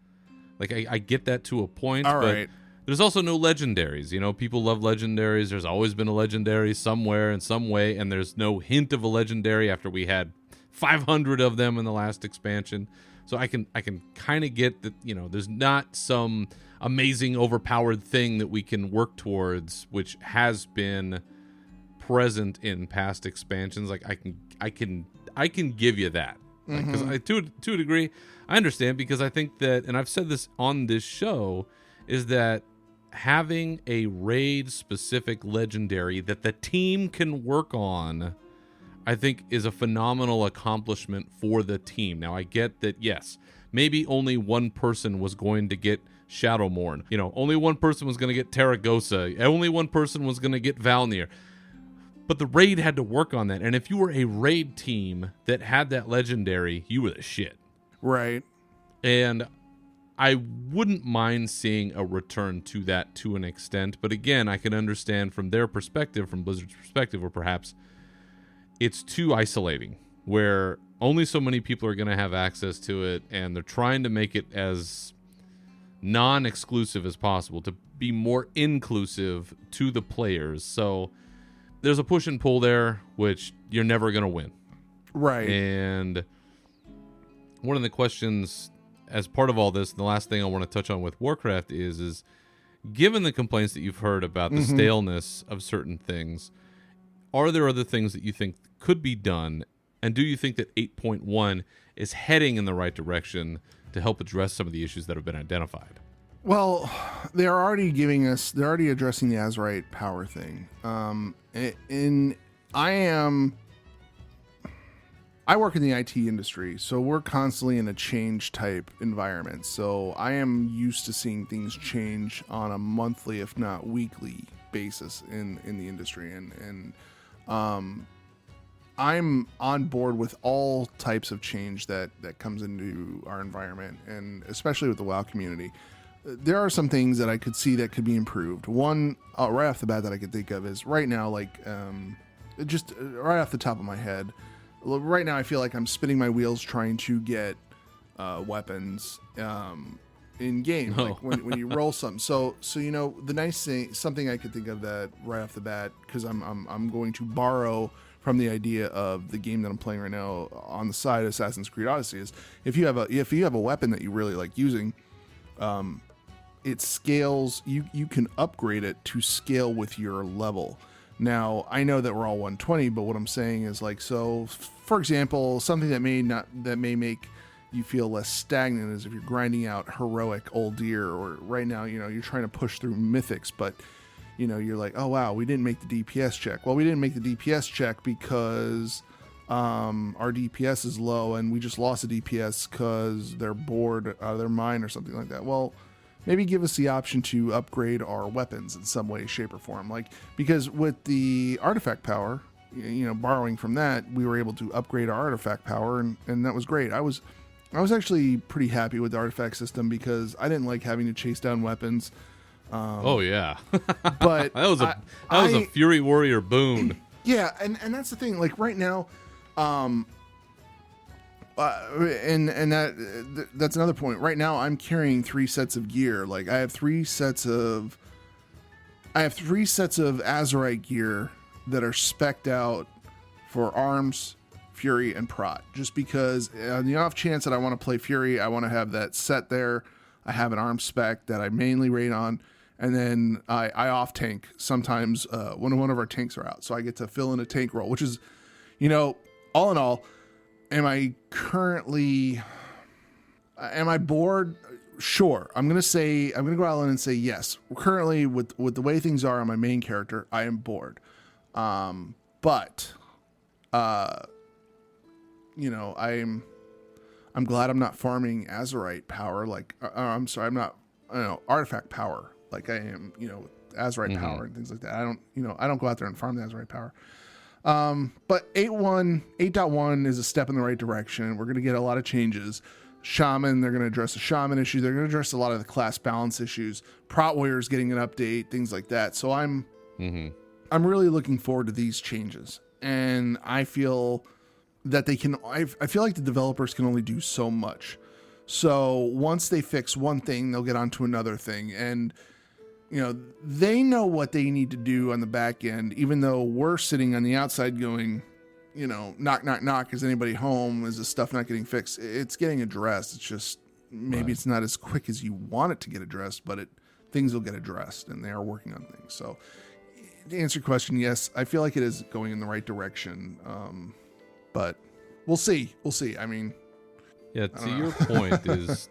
Like, I get that to a point. All but right. There's also no legendaries. People love legendaries. There's always been a legendary somewhere in some way, and there's no hint of a legendary after we had 500 of them in the last expansion. So I can kind of get that, there's not some amazing overpowered thing that we can work towards, which has been present in past expansions. Like I can give you that. Because to a degree, I understand, because I think that, and I've said this on this show, is that having a raid specific legendary that the team can work on, I think is a phenomenal accomplishment for the team. Now I get that, yes, maybe only one person was going to get Shadowmourne. Only one person was going to get Terragosa. Only one person was going to get Valnir. But the raid had to work on that. And if you were a raid team that had that legendary, you were the shit. Right. And I wouldn't mind seeing a return to that to an extent. But again, I can understand from their perspective, from Blizzard's perspective, or perhaps it's too isolating, where only so many people are going to have access to it. And they're trying to make it as non-exclusive as possible to be more inclusive to the players. So there's a push and pull there, which you're never going to win. Right. And one of the questions as part of all this, the last thing I want to touch on with Warcraft is given the complaints that you've heard about the staleness of certain things, are there other things that you think could be done? And do you think that 8.1 is heading in the right direction to help address some of the issues that have been identified? Well, they're already addressing the Azerite power thing. I work in the IT industry, so we're constantly in a change type environment. So I am used to seeing things change on a monthly, if not weekly basis in the industry. And I'm on board with all types of change that comes into our environment, and especially with the WoW community. There are some things that I could see that could be improved. One, right off the bat that I could think of is right now, just right off the top of my head, right now I feel like I'm spinning my wheels trying to get weapons in game, like when you roll something. So the nice thing, something I could think of that right off the bat, because I'm going to borrow from the idea of the game that I'm playing right now on the side, Assassin's Creed Odyssey, is if you have a weapon that you really like using, it scales. You can upgrade it to scale with your level. Now, I know that we're all 120, but what I'm saying is, so for example, something that may make you feel less stagnant is if you're grinding out heroic old deer, or right now, you're trying to push through mythics, but you're like, oh wow, we didn't make the DPS check. Well, we didn't make the DPS check because our DPS is low, and we just lost a DPS because they're bored out of their mind or something like that. Well, maybe give us the option to upgrade our weapons in some way, shape, or form. Because with the artifact power, borrowing from that, we were able to upgrade our artifact power, and that was great. I was actually pretty happy with the artifact system because I didn't like having to chase down weapons. Oh yeah, but that was a Fury Warrior boon. Yeah, and that's the thing. Right now, and that's another point. Right now, I'm carrying 3 sets of gear. I have 3 sets of Azerite gear that are spec'd out for arms, Fury, and Prot. Just because on the off chance that I want to play Fury, I want to have that set there. I have an arm spec that I mainly raid on, and then I off tank sometimes when one of our tanks are out. So I get to fill in a tank role, which is, all in all, am I bored? Sure. I'm going to go out and say yes. Currently, with the way things are on my main character, I am bored. But I'm glad I'm not farming Azerite power. I'm sorry, I'm not, artifact power. Like I am, Azerite power and things like that. I don't go out there and farm the Azerite power. But 8.1 is a step in the right direction. We're going to get a lot of changes. Shaman, they're going to address the shaman issue. They're going to address a lot of the class balance issues. Prot Warrior's getting an update, things like that. So I'm really looking forward to these changes. And I feel that I feel like the developers can only do so much. So once they fix one thing, they'll get onto another thing. And, they know what they need to do on the back end, even though we're sitting on the outside going, knock, knock, knock. Is anybody home? Is this stuff not getting fixed? It's getting addressed. It's just, maybe it's not as quick as you want it to get addressed, but things will get addressed, and they are working on things. So to answer your question, yes, I feel like it is going in the right direction. But we'll see. We'll see. I mean, yeah, to your point is,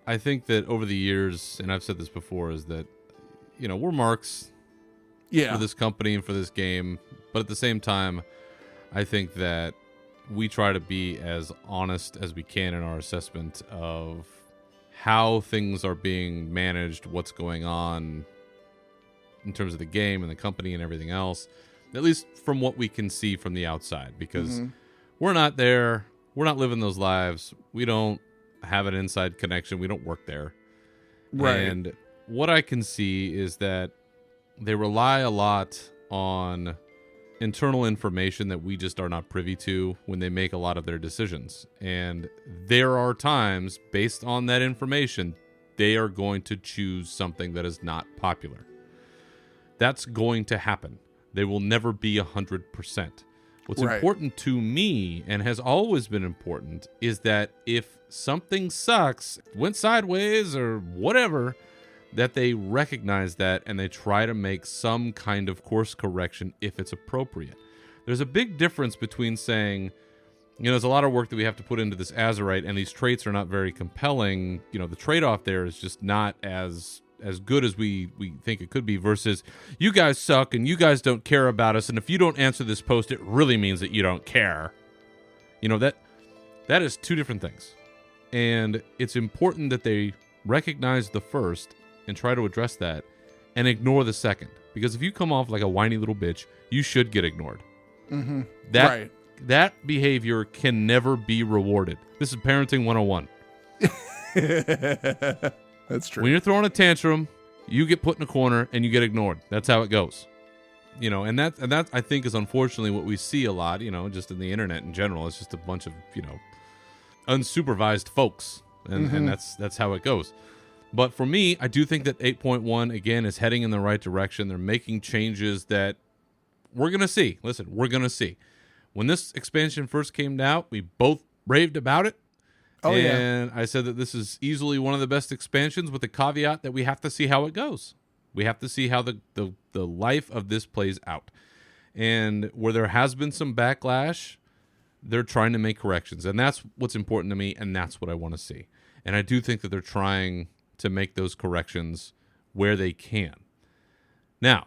I think that over the years, and I've said this before, is that, we're marks for this company and for this game. But at the same time, I think that we try to be as honest as we can in our assessment of how things are being managed, what's going on in terms of the game and the company and everything else, at least from what we can see from the outside, because we're not there. We're not living those lives. We don't have an inside connection. We don't work there. Right. And what I can see is that they rely a lot on internal information that we just are not privy to when they make a lot of their decisions. And there are times, based on that information, they are going to choose something that is not popular. That's going to happen. They will never be 100%. What's important to me, and has always been important, is that if something sucks, went sideways or whatever, that they recognize that and they try to make some kind of course correction if it's appropriate. There's a big difference between saying, there's a lot of work that we have to put into this Azerite, and these traits are not very compelling. The trade-off there is just not as good as we think it could be, versus you guys suck and you guys don't care about us, and if you don't answer this post, it really means that you don't care. That is two different things. And it's important that they recognize the first and try to address that and ignore the second. Because if you come off like a whiny little bitch, you should get ignored. Mm-hmm. That behavior can never be rewarded. This is parenting 101. That's true. When you're throwing a tantrum, you get put in a corner and you get ignored. That's how it goes. And that I think is unfortunately what we see a lot, just in the internet in general. It's just a bunch of, unsupervised folks. And that's how it goes. But for me, I do think that 8.1, again, is heading in the right direction. They're making changes that we're going to see. Listen, we're going to see. When this expansion first came out, we both raved about it. And I said that this is easily one of the best expansions, with the caveat that we have to see how it goes. We have to see how the life of this plays out. And where there has been some backlash, they're trying to make corrections. And that's what's important to me, and that's what I want to see. And I do think that they're trying to make those corrections where they can. Now,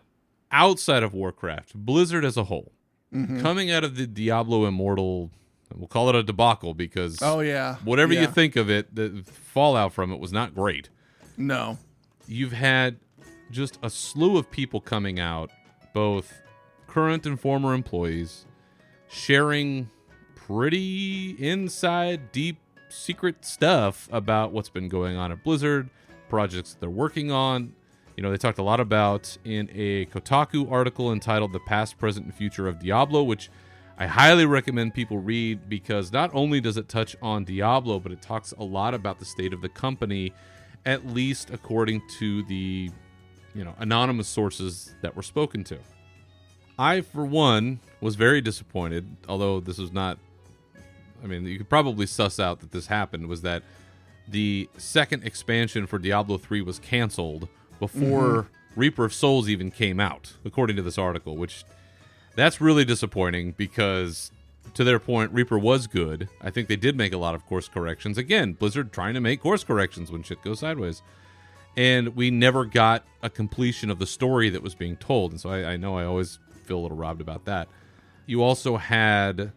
outside of Warcraft, Blizzard as a whole, coming out of the Diablo Immortal, we'll call it a debacle, because whatever you think of it, the fallout from it was not great. No. You've had just a slew of people coming out, both current and former employees, sharing pretty inside, deep, secret stuff about what's been going on at Blizzard, projects that they're working on. They talked a lot about in a Kotaku article entitled The Past, Present, and Future of Diablo, which I highly recommend people read, because not only does it touch on Diablo, but it talks a lot about the state of the company, at least according to the anonymous sources that were spoken to. I, for one, was very disappointed, although this was not, you could probably suss out that this happened, was that the second expansion for Diablo 3 was canceled before Reaper of Souls even came out, according to this article, which that's really disappointing, because to their point, Reaper was good. I think they did make a lot of course corrections. Again, Blizzard trying to make course corrections when shit goes sideways. And we never got a completion of the story that was being told. And so I know I always feel a little robbed about that. You also had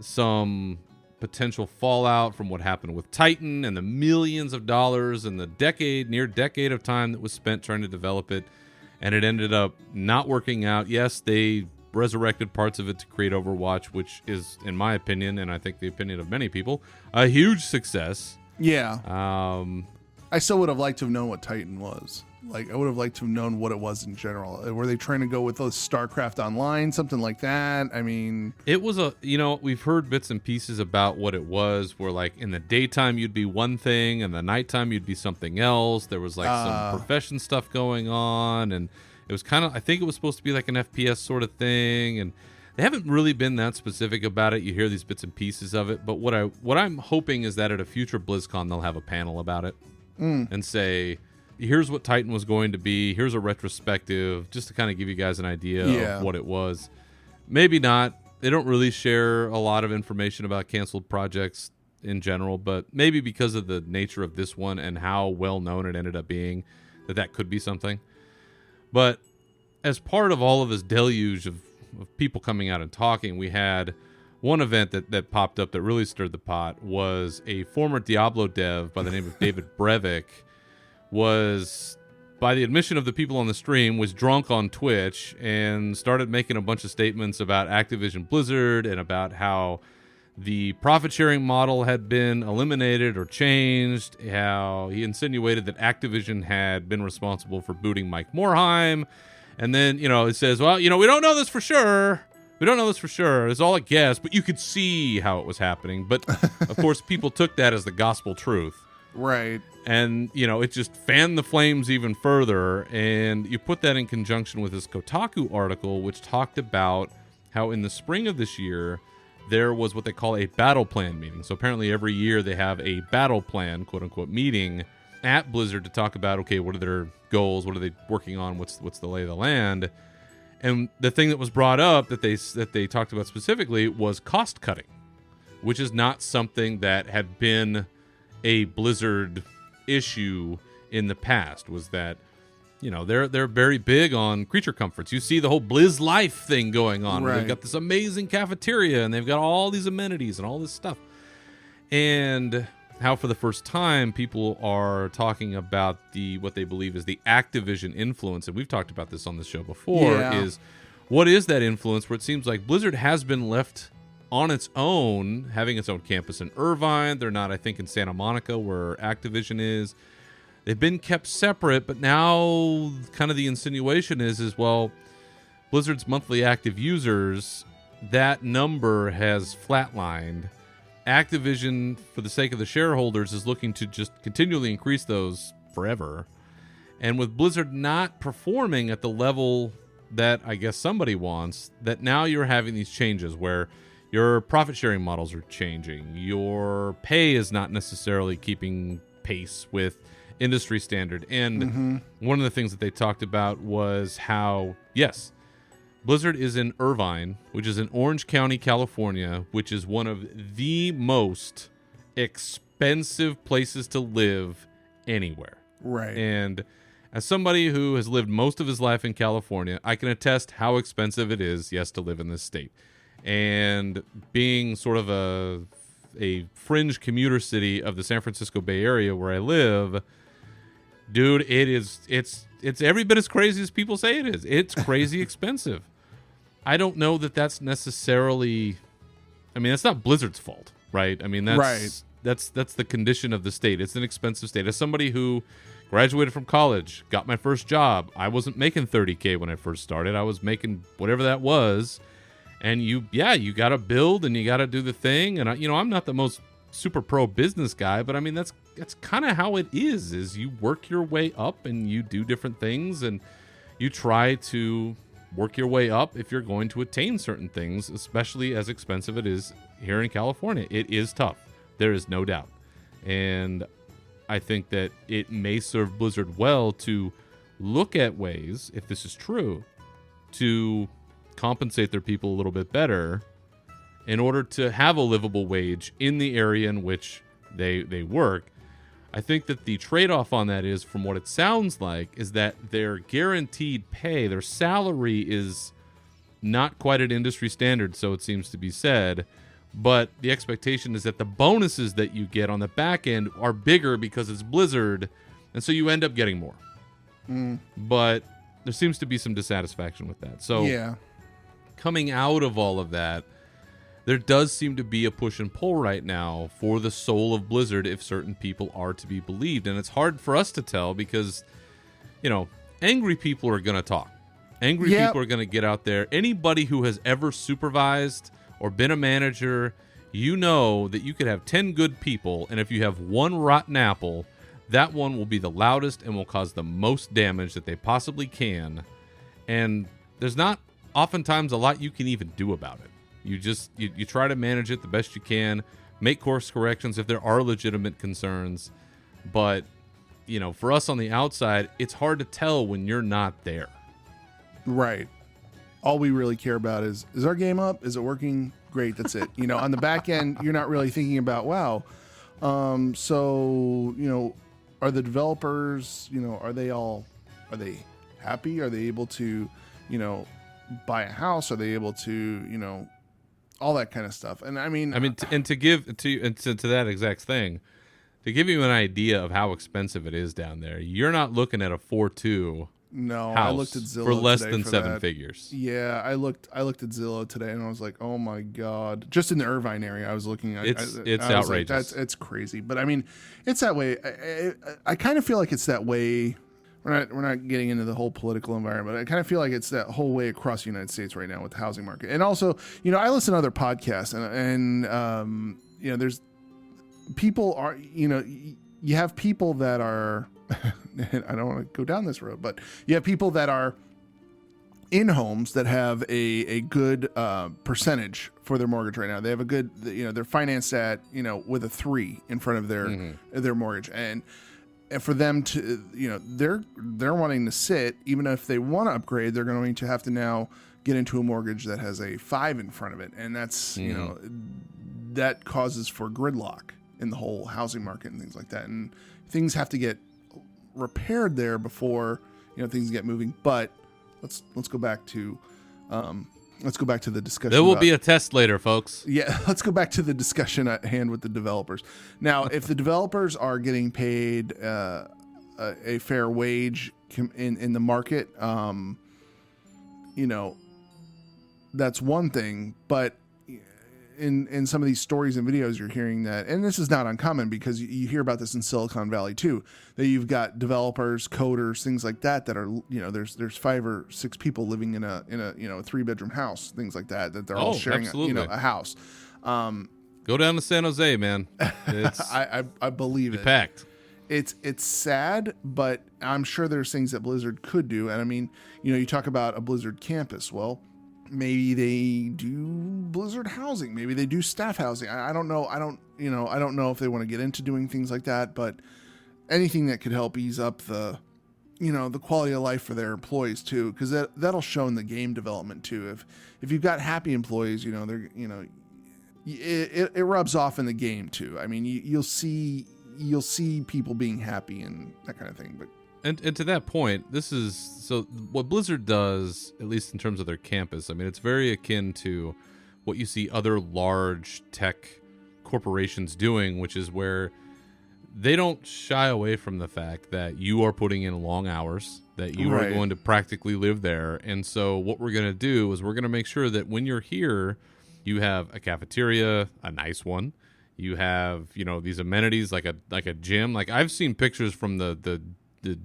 some potential fallout from what happened with Titan and the millions of dollars and the near decade of time that was spent trying to develop it. And it ended up not working out. Yes, they resurrected parts of it to create Overwatch, which is, in my opinion, and I think the opinion of many people, a huge success. Yeah. I still would have liked to have known what Titan was. I would have liked to have known what it was in general. Were they trying to go with StarCraft Online, something like that? It was we've heard bits and pieces about what it was, where in the daytime you'd be one thing and the nighttime you'd be something else. There was some profession stuff going on, and it was kind of, I think it was supposed to be like an FPS sort of thing, and they haven't really been that specific about it. You hear these bits and pieces of it, but what I'm hoping is that at a future BlizzCon they'll have a panel about it and say, here's what Titan was going to be. Here's a retrospective, just to kind of give you guys an idea of what it was. Maybe not. They don't really share a lot of information about canceled projects in general, but maybe because of the nature of this one and how well known it ended up being, that could be something. But as part of all of this deluge of people coming out and talking, we had one event that popped up that really stirred the pot. Was a former Diablo dev by the name of David Brevik was, by the admission of the people on the stream, was drunk on Twitch and started making a bunch of statements about Activision Blizzard and about how the profit-sharing model had been eliminated or changed, how he insinuated that Activision had been responsible for booting Mike Morhaime. And then, it says, well, we don't know this for sure. We don't know this for sure. It's all a guess, but you could see how it was happening. But, of course, people took that as the gospel truth. Right. And, it just fanned the flames even further. And you put that in conjunction with this Kotaku article, which talked about how in the spring of this year, there was what they call a battle plan meeting. So apparently every year they have a battle plan, quote-unquote, meeting at Blizzard to talk about, okay, what are their goals? What are they working on? What's the lay of the land? And the thing that was brought up that they talked about specifically was cost cutting, which is not something that had been a Blizzard issue in the past. Was that, they're very big on creature comforts. You see the whole Blizz Life thing going on. Right. They've got this amazing cafeteria and they've got all these amenities and all this stuff. And how for the first time people are talking about what they believe is the Activision influence, and we've talked about this on the show before, is what is that influence where it seems like Blizzard has been left on its own, having its own campus in Irvine. They're not, I think, in Santa Monica where Activision is. They've been kept separate, but now kind of the insinuation is well, Blizzard's monthly active users, that number has flatlined. Activision, for the sake of the shareholders, is looking to just continually increase those forever. And with Blizzard not performing at the level that I guess somebody wants, that now you're having these changes where your profit-sharing models are changing. Your pay is not necessarily keeping pace with industry standard. And one of the things that they talked about was how, yes, Blizzard is in Irvine, which is in Orange County, California, which is one of the most expensive places to live anywhere. Right. And as somebody who has lived most of his life in California, I can attest how expensive it is, yes, to live in this state. And being sort of a fringe commuter city of the San Francisco Bay Area where I live, dude, it's every bit as crazy as people say it is. It's crazy expensive. I don't know that that's necessarily, it's not Blizzard's fault, right? That's the condition of the state. It's an expensive state. As somebody who graduated from college, got my first job, I wasn't making $30K when I first started. I was making whatever that was. And you got to build and you got to do the thing. And I'm not the most super pro business guy, but that's kind of how it is you work your way up and you do different things and you try to work your way up if you're going to attain certain things, especially as expensive it is here in California. It is tough. There is no doubt. And I think that it may serve Blizzard well to look at ways, if this is true, to compensate their people a little bit better in order to have a livable wage in the area in which they work. I think that the trade-off on that is, from what it sounds like, is that their guaranteed pay, their salary is not quite at industry standard, so it seems to be said, but the expectation is that the bonuses that you get on the back end are bigger because it's Blizzard, and so you end up getting more. But there seems to be some dissatisfaction with that. So coming out of all of that, there does seem to be a push and pull right now for the soul of Blizzard if certain people are to be believed. And it's hard for us to tell because, angry people are going to talk. Angry people are going to get out there. Anybody who has ever supervised or been a manager, you know that you could have 10 good people, and if you have one rotten apple, that one will be the loudest and will cause the most damage that they possibly can. And there's not oftentimes a lot you can even do about it. You just you try to manage it the best you can, make course corrections if there are legitimate concerns, but for us on the outside, it's hard to tell when you're not there. Right. All we really care about is our game up? Is it working? Great. That's it. On the back end, you're not really thinking about, wow. So, are the developers, are they happy? Are they able to, buy a house? Are they able to, all that kind of stuff? And to give to that exact thing, to give you an idea of how expensive it is down there, you're not looking at a 4.2 No, house I looked at Zillow for less today than for seven that. figures. Yeah, I looked at Zillow today and I was like, oh my god! Just in the Irvine area, I was looking at. It's I was outrageous. Like, it's crazy, but it's that way. I kind of feel like it's that way. We're not getting into the whole political environment. I kind of feel like it's that whole way across the United States right now with the housing market. And also, I listen to other podcasts and there's people are, you have people that are, I don't want to go down this road, but you have people that are in homes that have a good percentage for their mortgage right now. They have a good, they're financed at, with a 3 in front of their mortgage. And for them to, they're wanting to sit, even if they want to upgrade, they're going to have to now get into a mortgage that has a 5 in front of it. And that's, that causes for gridlock in the whole housing market and things like that. And things have to get repaired there before, things get moving. But let's go back to the discussion. There will be a test later, folks. Yeah, let's go back to the discussion at hand with the developers. Now, if the developers are getting paid a fair wage in the market, that's one thing. But in some of these stories and videos, you're hearing that, and this is not uncommon because you hear about this in Silicon Valley too, that you've got developers, coders, things like that are, there's 5 or 6 people living in a 3-bedroom house, things like that they're all sharing a house. Go down to San Jose, man. It's, I believe it. Packed. It's sad, but I'm sure there's things that Blizzard could do. And you talk about a Blizzard campus. Well, maybe they do Blizzard housing. Maybe they do staff housing. I don't know. I don't know if they want to get into doing things like that, but anything that could help ease up the quality of life for their employees too, because that'll show in the game development too. If you've got happy employees, it rubs off in the game too. You'll see people being happy and that kind of thing. But And to that point, this is so what Blizzard does, at least in terms of their campus. It's very akin to what you see other large tech corporations doing, which is where they don't shy away from the fact that you are putting in long hours, that you are going to practically live there. And so what we're going to do is we're going to make sure that when you're here, you have a cafeteria, a nice one. You have, these amenities like a gym. Like I've seen pictures from the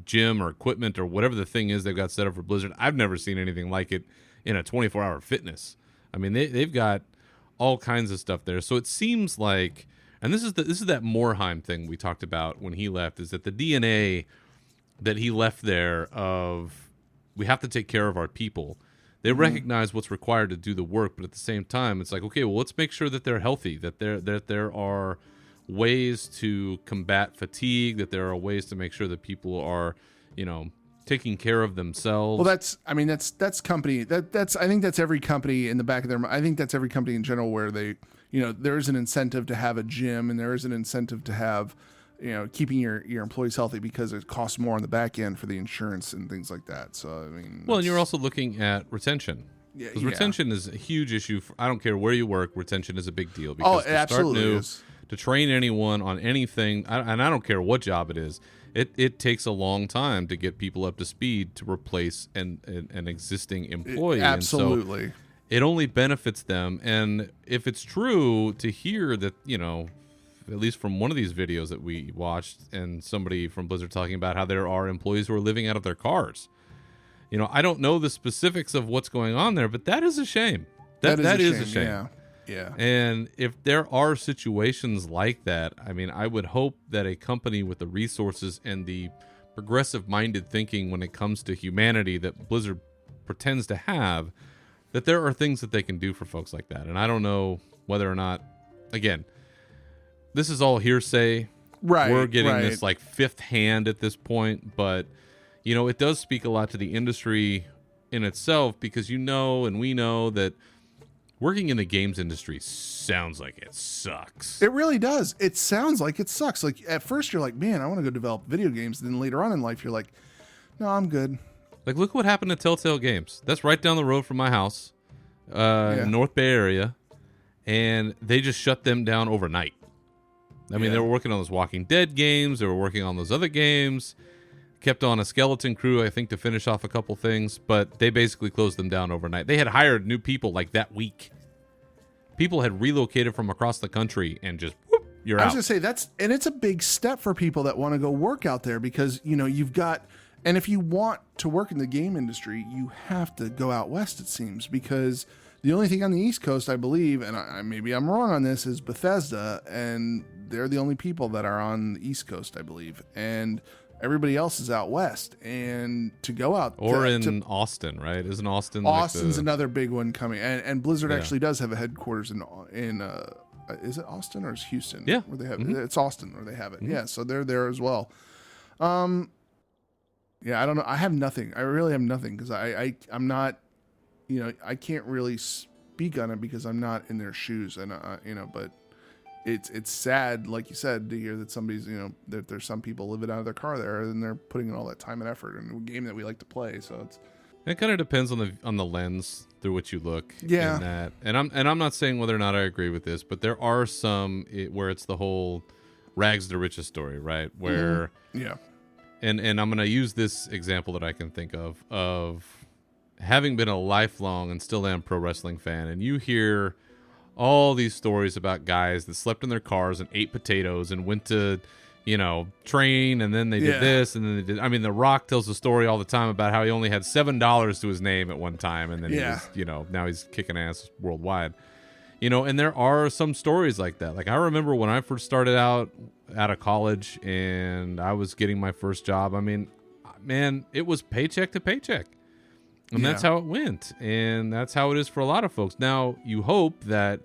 gym or equipment or whatever the thing is they've got set up for Blizzard. I've never seen anything like it in a 24-hour fitness. They've got all kinds of stuff there. So it seems like, and this is that Morheim thing we talked about when he left, is that the DNA that he left there of we have to take care of our people. They recognize what's required to do the work, but at the same time, it's like, okay, well, let's make sure that they're healthy, that there are ways to combat fatigue, that there are ways to make sure that people are, taking care of themselves. Well, that's company. I think that's every company in the back of their mind. I think that's every company in general where they, there is an incentive to have a gym and there is an incentive to have, keeping your employees healthy because it costs more on the back end for the insurance and things like that. So, and you're also looking at retention. Yeah, because retention is a huge issue. I don't care where you work, retention is a big deal. Because it absolutely is. To train anyone on anything, and I don't care what job it is, it takes a long time to get people up to speed to replace an existing employee. Absolutely. And so it only benefits them. And if it's true to hear that, at least from one of these videos that we watched and somebody from Blizzard talking about how there are employees who are living out of their cars. I don't know the specifics of what's going on there, but that is a shame. That is a shame. Yeah. And if there are situations like that, I would hope that a company with the resources and the progressive-minded thinking when it comes to humanity that Blizzard pretends to have, that there are things that they can do for folks like that. And I don't know whether or not, again, this is all hearsay. Right. We're getting right. this like fifth hand at this point, but it does speak a lot to the industry in itself, because and we know that working in the games industry sounds like it sucks. It really does. It sounds like it sucks. Like at first you're like, man, I want to go develop video games. Then later on in life you're like, no, I'm good. Like, look what happened to Telltale Games. That's right down the road from my house, North Bay area, and they just shut them down overnight. I mean, they were working on those Walking Dead games. They were working on those other games. Kept on a skeleton crew, I think, to finish off a couple things, but they basically closed them down overnight. They had hired new people like that week. People had relocated from across the country and just, whoop, you're out. I was going to say, it's a big step for people that want to go work out there, because, you've got, and if you want to work in the game industry, you have to go out west, it seems, because the only thing on the East Coast, I believe, and maybe I'm wrong on this, is Bethesda, and they're the only people that are on the East Coast, I believe, and everybody else is out west. And to go out in Austin, right? Isn't Austin? Austin's another big one coming, and Blizzard actually does have a headquarters in is it Austin or is Houston? Yeah, where they have it's Austin where they have it. Mm-hmm. Yeah, so they're there as well. Yeah, I don't know. I have nothing. I really have nothing, because I'm not, I can't really speak on it because I'm not in their shoes, and but it's sad, like you said, to hear that somebody's, that there's some people living out of their car there, and they're putting in all that time and effort in a game that we like to play. So it kind of depends on the lens through which you look. Yeah. In that. And I'm not saying whether or not I agree with this, but there are some where it's the whole rags to riches story, right? Where And I'm going to use this example that I can think of having been a lifelong and still am pro wrestling fan, and you hear all these stories about guys that slept in their cars and ate potatoes and went to, train, and then they did this, and then they did. I mean, The Rock tells a story all the time about how he only had $7 to his name at one time, and then he was, now he's kicking ass worldwide. And there are some stories like that. Like, I remember when I first started out of college and I was getting my first job. I mean, man, it was paycheck to paycheck. And that's how it went. And that's how it is for a lot of folks. Now, you hope that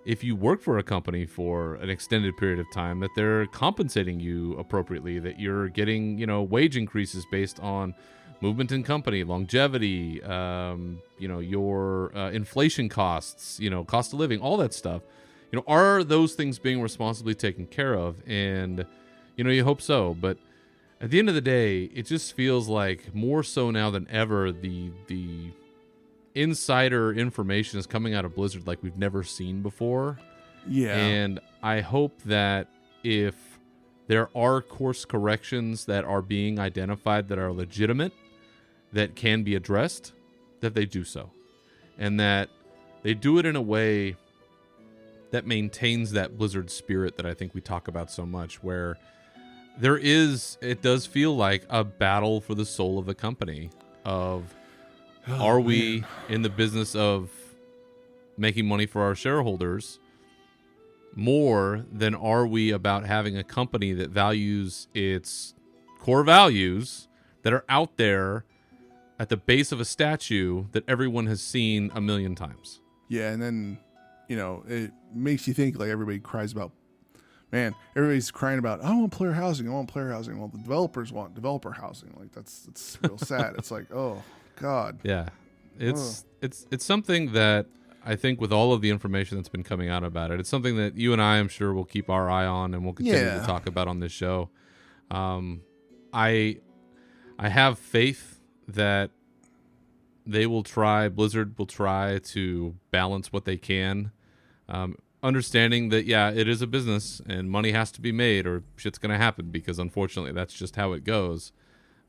if you work for a company for an extended period of time, that they're compensating you appropriately, that you're getting, wage increases based on movement in company, longevity, your inflation costs, cost of living, all that stuff. Are those things being responsibly taken care of? And, you hope so. But at the end of the day, it just feels like more so now than ever, the insider information is coming out of Blizzard like we've never seen before. Yeah. And I hope that if there are course corrections that are being identified that are legitimate, that can be addressed, that they do so. And that they do it in a way that maintains that Blizzard spirit that I think we talk about so much, where it does feel like a battle for the soul of the company of, are we in the business of making money for our shareholders more than are we about having a company that values its core values that are out there at the base of a statue that everyone has seen a million times. Yeah, and then, it makes you think, like, everybody cries about, man, everybody's crying about, I want player housing. Well, the developers want developer housing. Like, that's real sad. It's like, oh, God. Yeah. It's something that I think with all of the information that's been coming out about it, it's something that you and I, I'm sure, will keep our eye on and we'll continue to talk about on this show. I have faith that Blizzard will try to balance what they can, understanding that, it is a business and money has to be made or shit's going to happen, because unfortunately that's just how it goes.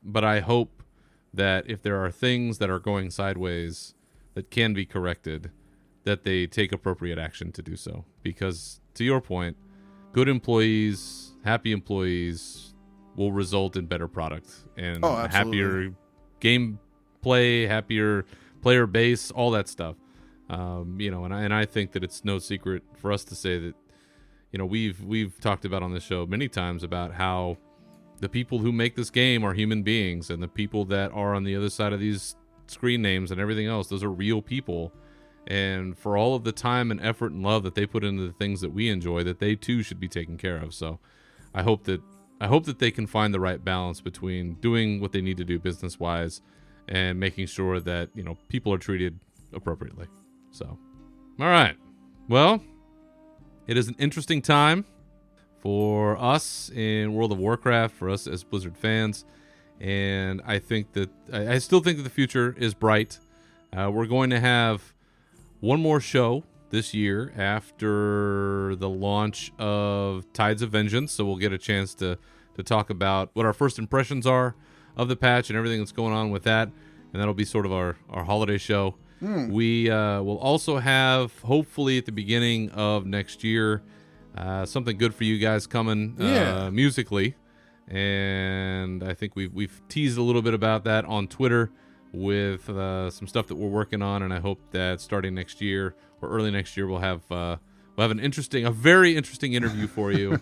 But I hope that if there are things that are going sideways that can be corrected, that they take appropriate action to do so. Because, to your point, good employees, happy employees will result in better product and happier gameplay, happier player base, all that stuff. And I think that it's no secret for us to say that, we've talked about on this show many times about how the people who make this game are human beings, and the people that are on the other side of these screen names and everything else, those are real people. And for all of the time and effort and love that they put into the things that we enjoy, that they too should be taken care of. So I hope that they can find the right balance between doing what they need to do business wise and making sure that, you know, people are treated appropriately. So, all right. Well, it is an interesting time for us in World of Warcraft, for us as Blizzard fans. And I think that I still think that the future is bright. We're going to have one more show this year after the launch of Tides of Vengeance, so we'll get a chance to talk about what our first impressions are of the patch and everything that's going on with that, and that'll be sort of our holiday show. We will also have, hopefully at the beginning of next year, something good for you guys coming musically, and I think we've teased a little bit about that on Twitter with some stuff that we're working on, and I hope that starting next year or early next year we'll have a very interesting interview for you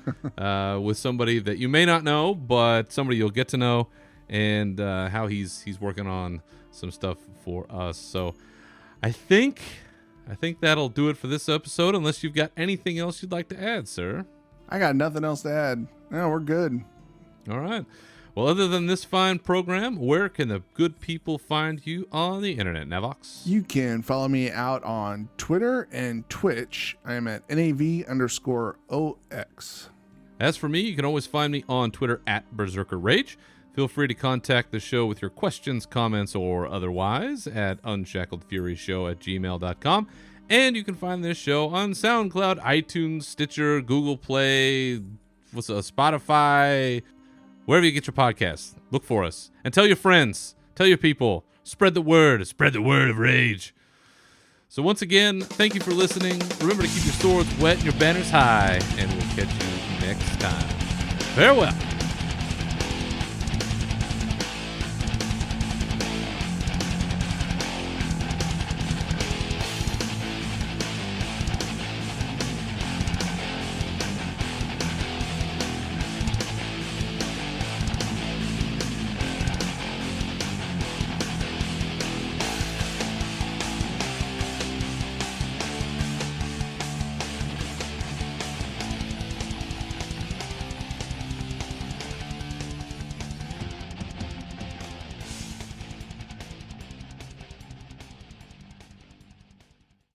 with somebody that you may not know, but somebody you'll get to know, and how he's working on some stuff for us. So I think that'll do it for this episode, unless you've got anything else you'd like to add, sir. I got nothing else to add. No, we're good. All right. Well, other than this fine program, where can the good people find you on the internet, Navox? You can follow me out on Twitter and Twitch. I am at NAV_OX. As for me, you can always find me on Twitter at Berzerker Rage. Feel free to contact the show with your questions, comments, or otherwise at unshackledfuryshow@gmail.com. And you can find this show on SoundCloud, iTunes, Stitcher, Google Play, Spotify, wherever you get your podcasts. Look for us. And tell your friends. Tell your people. Spread the word. Spread the word of rage. So once again, thank you for listening. Remember to keep your swords wet and your banners high. And we'll catch you next time. Farewell.